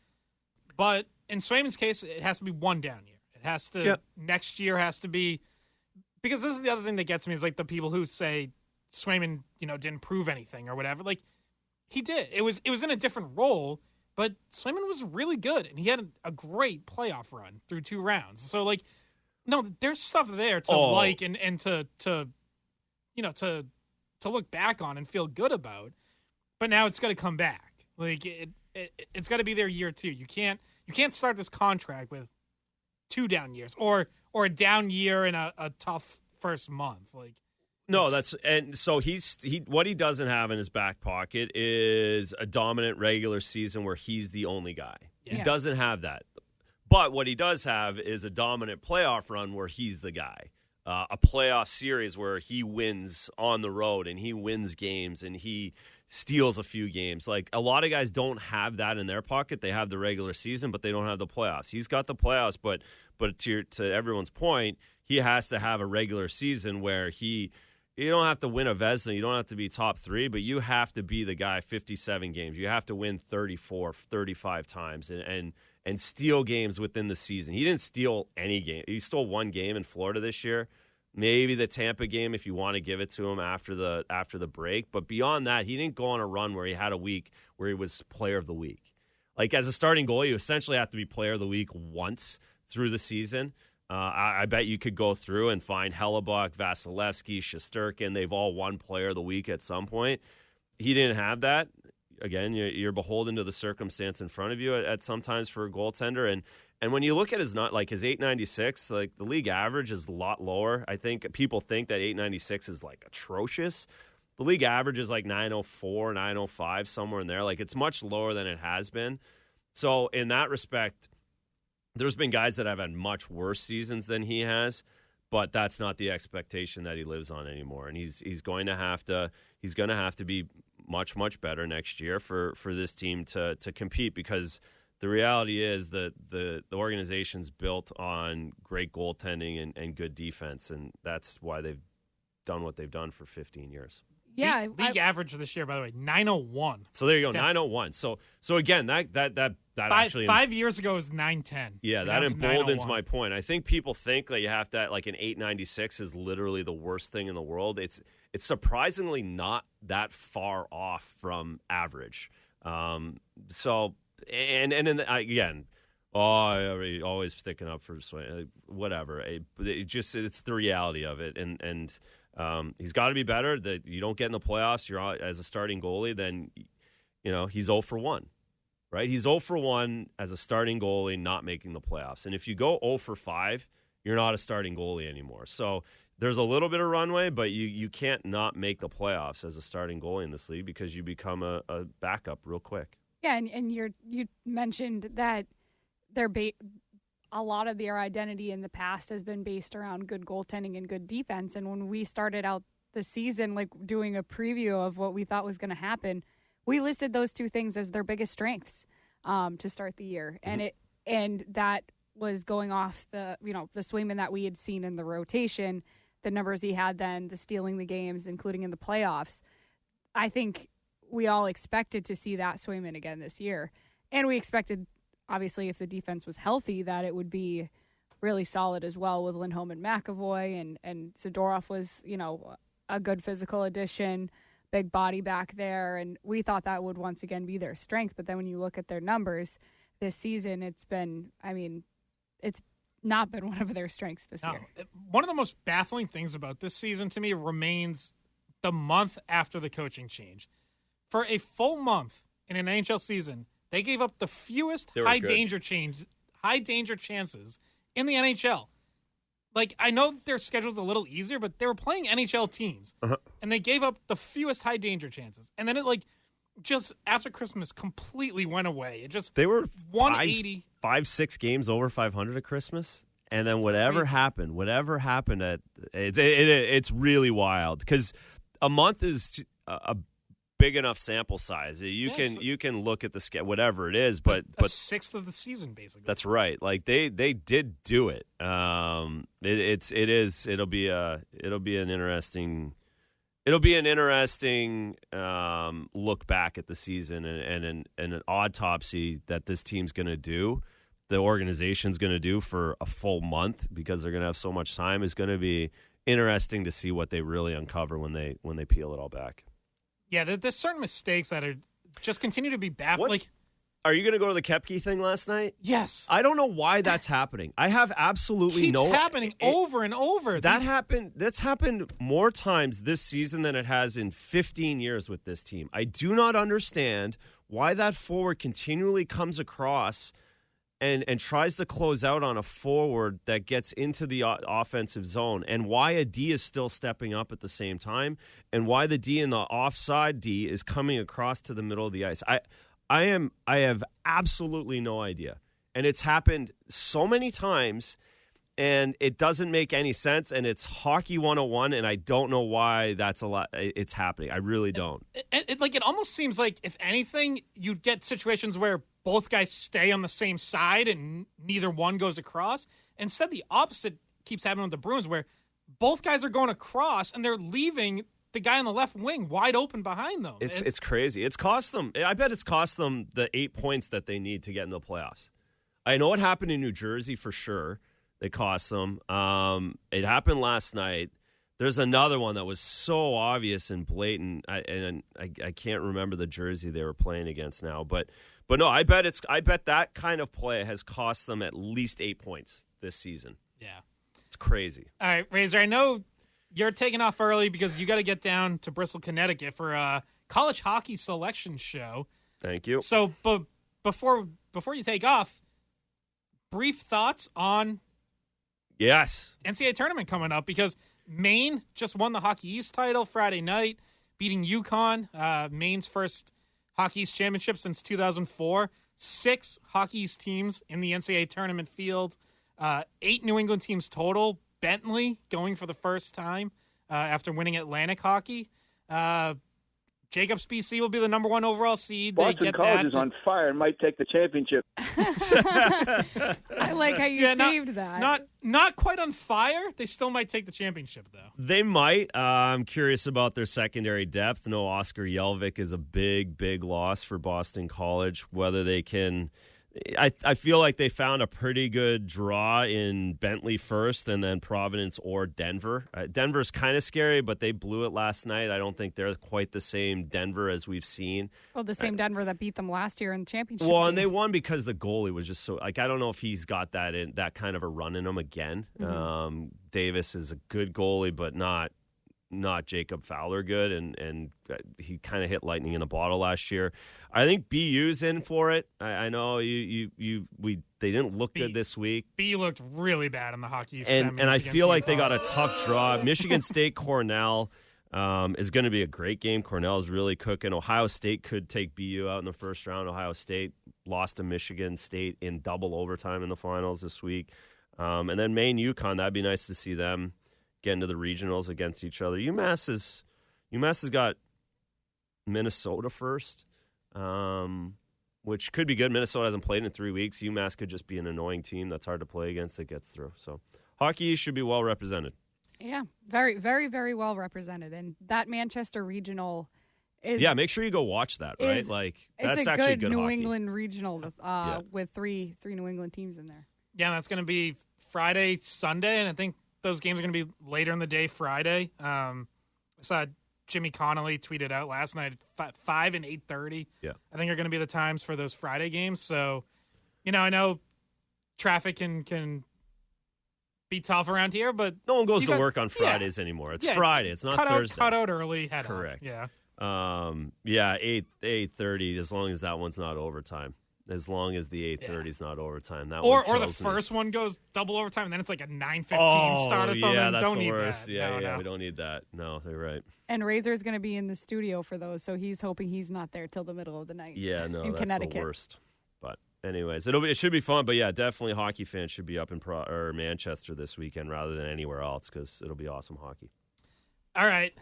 Speaker 3: but in Swayman's case, it has to be one down year. It has to next year has to be, because this is the other thing that gets me is like the people who say Swayman, didn't prove anything or whatever. Like, he did. It was in a different role, but Swayman was really good, and he had a great playoff run through 2 rounds. So, like, no, there's stuff there to like and to look back on and feel good about. But now it's got to come back. Like, it's got to be there year 2. You can't start this contract with 2 down years or a down year and a tough first month. Like,
Speaker 5: no, so what he doesn't have in his back pocket is a dominant regular season where he's the only guy. Yeah. He doesn't have that. But what he does have is a dominant playoff run where he's the guy. A playoff series where he wins on the road and he wins games and he steals a few games. Like, a lot of guys don't have that in their pocket. They have the regular season, but they don't have the playoffs. He's got the playoffs, but to everyone's point, he has to have a regular season where you don't have to win a Vezina, you don't have to be top 3, but you have to be the guy 57 games. You have to win 34, 35 times and steal games within the season. He didn't steal any game. He stole 1 game in Florida this year. Maybe the Tampa game if you want to give it to him after the break. But beyond that, he didn't go on a run where he had a week where he was player of the week. Like, as a starting goalie, you essentially have to be player of the week once through the season. I bet you could go through and find Hellebuck, Vasilevsky, Shesterkin. They've all won player of the week at some point. He didn't have that. Again, you're beholden to the circumstance in front of you at sometimes for a goaltender. And when you look at his 896, like, the league average is a lot lower. I think people think that 896 is like atrocious. The league average is like 904, 905, somewhere in there. Like, it's much lower than it has been. So in that respect, there's been guys that have had much worse seasons than he has, but that's not the expectation that he lives on anymore. And he's going to have to be much, much better next year for this team to compete, because the reality is that the organization's built on great goaltending and good defense, and that's why they've done what they've done for 15 years.
Speaker 4: Yeah,
Speaker 3: league average this year, by the way, 901.
Speaker 5: So there you go, 901. So again, that actually
Speaker 3: 5 years ago was 910.
Speaker 5: Yeah, that emboldens my point. I think people think that you have to, like, an 896 is literally the worst thing in the world. It's surprisingly not that far off from average. So again, always sticking up for whatever. It's the reality of it, and he's got to be better. That you don't get in the playoffs, you're as a starting goalie, then he's 0 for 1, right? He's 0 for 1 as a starting goalie, not making the playoffs. And if you go 0 for 5, you're not a starting goalie anymore. So there's a little bit of runway, but you can't not make the playoffs as a starting goalie in this league, because you become a backup real quick.
Speaker 4: Yeah, and you mentioned that a lot of their identity in the past has been based around good goaltending and good defense. And when we started out the season, like, doing a preview of what we thought was going to happen, we listed those 2 things as their biggest strengths to start the year. Mm-hmm. And that was going off the Swayman that we had seen in the rotation, the numbers he had then, the stealing the games, including in the playoffs. I think we all expected to see that Swayman again this year. And we expected, obviously, if the defense was healthy, that it would be really solid as well with Lindholm and McAvoy. And Zadorov was, a good physical addition, big body back there. And we thought that would once again be their strength. But then when you look at their numbers this season, it's been not been one of their strengths this year.
Speaker 3: One of the most baffling things about this season to me remains the month after the coaching change. For a full month in an NHL season, they gave up the fewest high danger chances in the NHL. Like, I know their schedule's a little easier, but they were playing NHL teams, and they gave up the fewest high danger chances. And then it, like, just after Christmas completely went away. It just
Speaker 5: they were
Speaker 3: 180,
Speaker 5: 5-6 games over 500 at Christmas, and then whatever happened at it's really wild because a month is a big enough sample size. You can look at the schedule, whatever it is, but
Speaker 3: a sixth of the season basically.
Speaker 5: That's right. Like they did do it. It'll be an interesting look back at the season and an autopsy that this team's going to do. The organization's going to do for a full month because they're going to have so much time. Is going to be interesting to see what they really uncover when they peel it all back.
Speaker 3: Yeah, there's certain mistakes that are just continue to be baffling. Like,
Speaker 5: are you going to go to the Koepke thing last night?
Speaker 3: Yes.
Speaker 5: I don't know why that's happening. I have absolutely
Speaker 3: Keeps happening over and over.
Speaker 5: That's happened more times this season than it has in 15 years with this team. I do not understand why that forward continually comes across and tries to close out on a forward that gets into the offensive zone, and why a D is still stepping up at the same time, and why the D in the offside D is coming across to the middle of the ice. I have absolutely no idea. And it's happened so many times, and it doesn't make any sense, and it's hockey 101, and I don't know why it's happening. I really don't.
Speaker 3: It almost seems like, if anything, you'd get situations where both guys stay on the same side and neither one goes across. Instead, the opposite keeps happening with the Bruins, where both guys are going across, and they're leaving the guy on the left wing wide open behind them.
Speaker 5: It's crazy. It's cost them. I bet it's cost them the 8 points that they need to get in the playoffs. I know it happened in New Jersey for sure. It cost them. It happened last night. There's another one that was so obvious and blatant, and I can't remember the jersey they were playing against now. But no, I bet that kind of play has cost them at least 8 points this season.
Speaker 3: Yeah,
Speaker 5: it's crazy.
Speaker 3: All right, Razor, I know you're taking off early because you got to get down to Bristol, Connecticut for a college hockey selection show.
Speaker 5: Thank you.
Speaker 3: So, but before you take off, brief thoughts on NCAA tournament coming up, because Maine just won the Hockey East title Friday night, beating UConn, Maine's first Hockey East championship since 2004. 6 Hockey East teams in the NCAA tournament field, 8 New England teams total. Bentley going for the first time after winning Atlantic Hockey. Jacobs BC will be the number 1 overall seed.
Speaker 10: Boston College is on fire and might take the championship.
Speaker 4: I like how you saved that.
Speaker 3: Not quite on fire. They still might take the championship, though.
Speaker 5: They might. I'm curious about their secondary depth. No, Oscar Jelvik is a big loss for Boston College. Whether they can... I feel like they found a pretty good draw in Bentley first and then Providence or Denver. Denver's kind of scary, but they blew it last night. I don't think they're quite the same Denver as we've seen.
Speaker 4: Well, the same Denver that beat them last year in the championship.
Speaker 5: Well, and they won because the goalie was just so... I don't know if he's got that kind of a run in him again. Mm-hmm. Davis is a good goalie, but not Jacob Fowler good, and he kind of hit lightning in a bottle last year. I think BU's in for it. I know they didn't look good this week.
Speaker 3: BU looked really bad in the hockey
Speaker 5: and I feel like they got a tough draw. Michigan State Cornell is going to be a great game. Cornell is really cooking. Ohio State could take BU out in the first round. Ohio State lost to Michigan State in double overtime in the finals this week. And then Maine UConn, that'd be nice to see them get into the regionals against each other. UMass has got Minnesota first, which could be good. Minnesota hasn't played in 3 weeks. UMass could just be an annoying team that's hard to play against that gets through. So hockey should be well represented.
Speaker 4: Yeah, very, very, very well represented. And that Manchester regional is...
Speaker 5: Yeah, make sure you go watch that, right? That's actually good
Speaker 4: New
Speaker 5: hockey.
Speaker 4: England regional with three New England teams in there.
Speaker 3: Yeah, that's going to be Friday, Sunday, and I think those games are going to be later in the day Friday. I saw Jimmy Connolly tweeted out last night at 5 and 8:30.
Speaker 5: Yeah.
Speaker 3: I think are going to be the times for those Friday games. So, I know traffic can be tough around here, but
Speaker 5: no one goes to work on Fridays anymore. It's Friday. It's not Thursday.
Speaker 3: Cut out early. Head
Speaker 5: Correct.
Speaker 3: On. Yeah.
Speaker 5: 8:30. As long as that one's not overtime. As long as the 8:30 is not overtime, that
Speaker 3: or
Speaker 5: one
Speaker 3: the first one goes double overtime, and then it's like a 9:15 start or something.
Speaker 5: Yeah, that's
Speaker 3: don't
Speaker 5: the
Speaker 3: need
Speaker 5: worst.
Speaker 3: that.
Speaker 5: Yeah, we don't need that. No, they're right.
Speaker 4: And Razor's going to be in the studio for those, so he's hoping he's not there till the middle of the night.
Speaker 5: Yeah, no,
Speaker 4: in
Speaker 5: that's
Speaker 4: Connecticut.
Speaker 5: the worst. But anyways, it should be fun. But yeah, definitely hockey fans should be up in Manchester this weekend rather than anywhere else because it'll be awesome hockey.
Speaker 3: All right.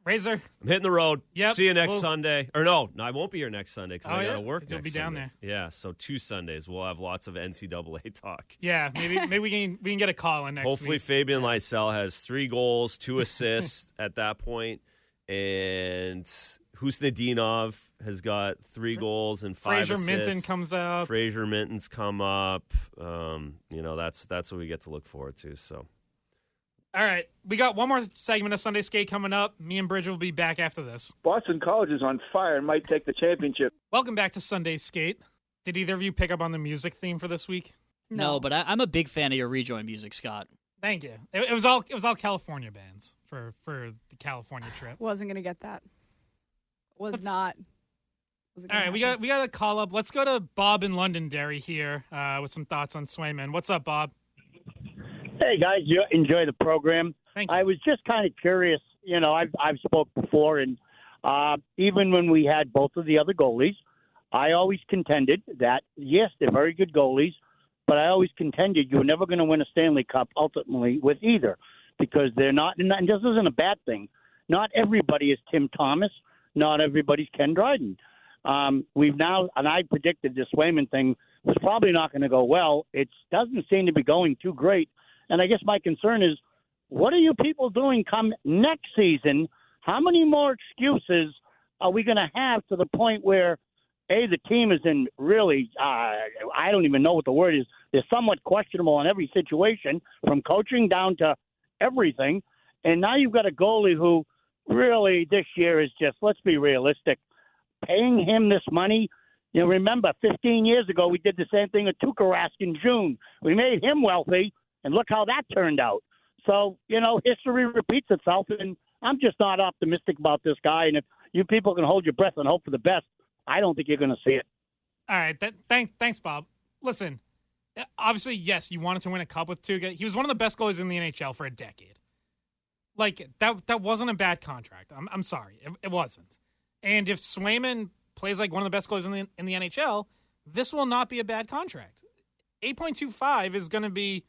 Speaker 3: Razor.
Speaker 5: I'm hitting the road.
Speaker 3: Yep.
Speaker 5: See you next Sunday. Or no, I won't be here next Sunday because I got to work next
Speaker 3: You'll be down
Speaker 5: Sunday.
Speaker 3: there.
Speaker 5: Yeah, so 2 Sundays. We'll have lots of NCAA talk.
Speaker 3: Yeah, maybe we can get a call in next
Speaker 5: Hopefully
Speaker 3: week.
Speaker 5: Fabian Lysell has 3 goals, 2 assists at that point, and Khusnadinov has got 3 goals and 5 assists.
Speaker 3: Fraser Minton comes up.
Speaker 5: Fraser Minton's come up. That's what we get to look forward to. So.
Speaker 3: All right, we got one more segment of Sunday Skate coming up. Me and Bridget will be back after this.
Speaker 10: Boston College is on fire and might take the championship.
Speaker 3: Welcome back to Sunday Skate. Did either of you pick up on the music theme for this week?
Speaker 6: No, but I'm a big fan of your rejoin music, Scott.
Speaker 3: Thank you. It was all California bands for the California trip.
Speaker 4: Wasn't gonna get that. Not.
Speaker 3: All right, we got a call up. Let's go to Bob in Londonderry here with some thoughts on Swayman. What's up, Bob?
Speaker 11: Hey guys, you enjoy the program.
Speaker 3: Thank you.
Speaker 11: I was just kind of curious. I've spoke before, and even when we had both of the other goalies, I always contended that yes, they're very good goalies, but I always contended you were never going to win a Stanley Cup ultimately with either because they're not. And this isn't a bad thing. Not everybody is Tim Thomas. Not everybody's Ken Dryden. We've now, and I predicted this Swayman thing was probably not going to go well. It doesn't seem to be going too great. And I guess my concern is, what are you people doing come next season? How many more excuses are we going to have to the point where, the team is in really, I don't even know what the word is. They're somewhat questionable in every situation, from coaching down to everything. And now you've got a goalie who really this year is just, let's be realistic, paying him this money. Remember, 15 years ago, we did the same thing with Tuukka Rask in June. We made him wealthy. And look how that turned out. So, history repeats itself, and I'm just not optimistic about this guy. And if you people can hold your breath and hope for the best, I don't think you're going to see it.
Speaker 3: All right. Thanks, Bob. Listen, obviously, yes, you wanted to win a cup with Tuukka. He was one of the best goalies in the NHL for a decade. Like, that wasn't a bad contract. I'm sorry. It wasn't. And if Swayman plays like one of the best goalies in the NHL, this will not be a bad contract. 8.25 is going to be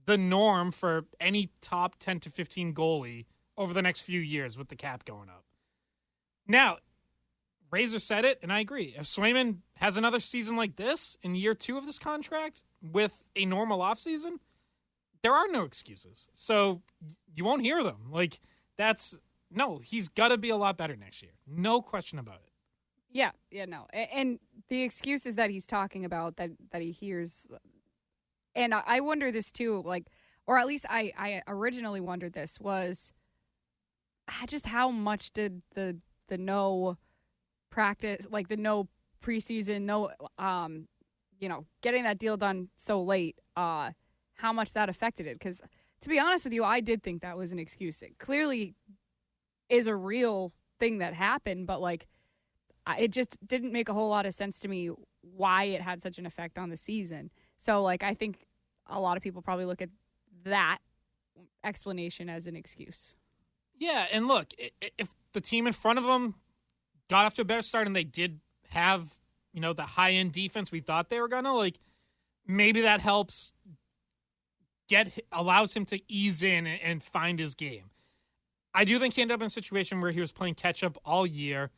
Speaker 3: the norm for any top 10 to 15 goalie over the next few years with the cap going up. Now, Razor said it, and I agree. If Swayman has another season like this in year 2 of this contract with a normal offseason, there are no excuses. So you won't hear them. He's got to be a lot better next year. No question about it.
Speaker 4: Yeah, no. And the excuses that he's talking about that he hears. And I wonder this too, or at least I originally wondered this, was just how much did the no practice, the no preseason, no, getting that deal done so late, how much that affected it? Because to be honest with you, I did think that was an excuse. It clearly is a real thing that happened, but it just didn't make a whole lot of sense to me why it had such an effect on the season. So, I think a lot of people probably look at that explanation as an excuse.
Speaker 3: Yeah, and look, if the team in front of them got off to a better start and they did have, the high-end defense we thought they were going to, maybe that helps allows him to ease in and find his game. I do think he ended up in a situation where he was playing catch-up all year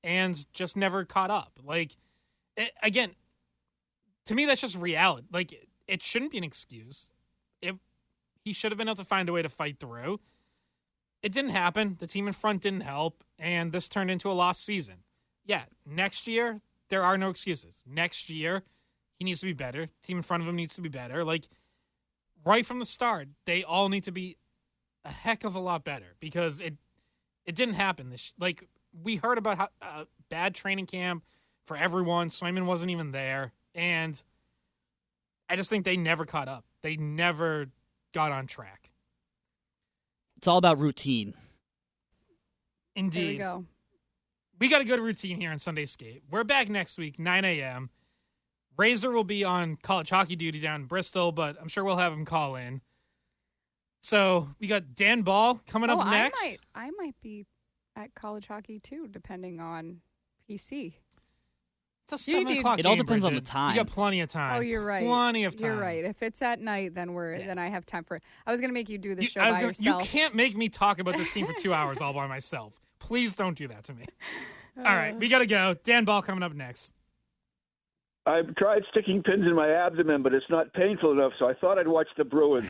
Speaker 3: and just never caught up. Again, to me, that's just reality. It shouldn't be an excuse. He should have been able to find a way to fight through. It didn't happen. The team in front didn't help, and this turned into a lost season. Yeah, next year, there are no excuses. Next year, he needs to be better. Team in front of him needs to be better. Right from the start, they all need to be a heck of a lot better because it didn't happen. We heard about how bad training camp for everyone. Swayman wasn't even there, and I just think they never caught up. They never got on track.
Speaker 6: It's all about routine.
Speaker 3: Indeed.
Speaker 4: There we go.
Speaker 3: We got a good routine here on Sunday Skate. We're back next week, 9 a.m. Razor will be on college hockey duty down in Bristol, but I'm sure we'll have him call in. So we got Dan Ball coming up next.
Speaker 4: I might be at college hockey too, depending on PC.
Speaker 3: It's a 7 o'clock
Speaker 6: It all
Speaker 3: game,
Speaker 6: depends on
Speaker 3: Bridget.
Speaker 6: the time.
Speaker 3: You got plenty of time.
Speaker 4: Oh, you're right.
Speaker 3: Plenty of time.
Speaker 4: You're right. If it's at night, then then I have time for it. I was going to make you do the show
Speaker 3: You
Speaker 4: yourself.
Speaker 3: can't make me talk about this team for 2 hours all by myself. Please don't do that to me. All right, we got to go. Dan Ball coming up next.
Speaker 10: I've tried sticking pins in my abdomen, but it's not painful enough, so I thought I'd watch the Bruins.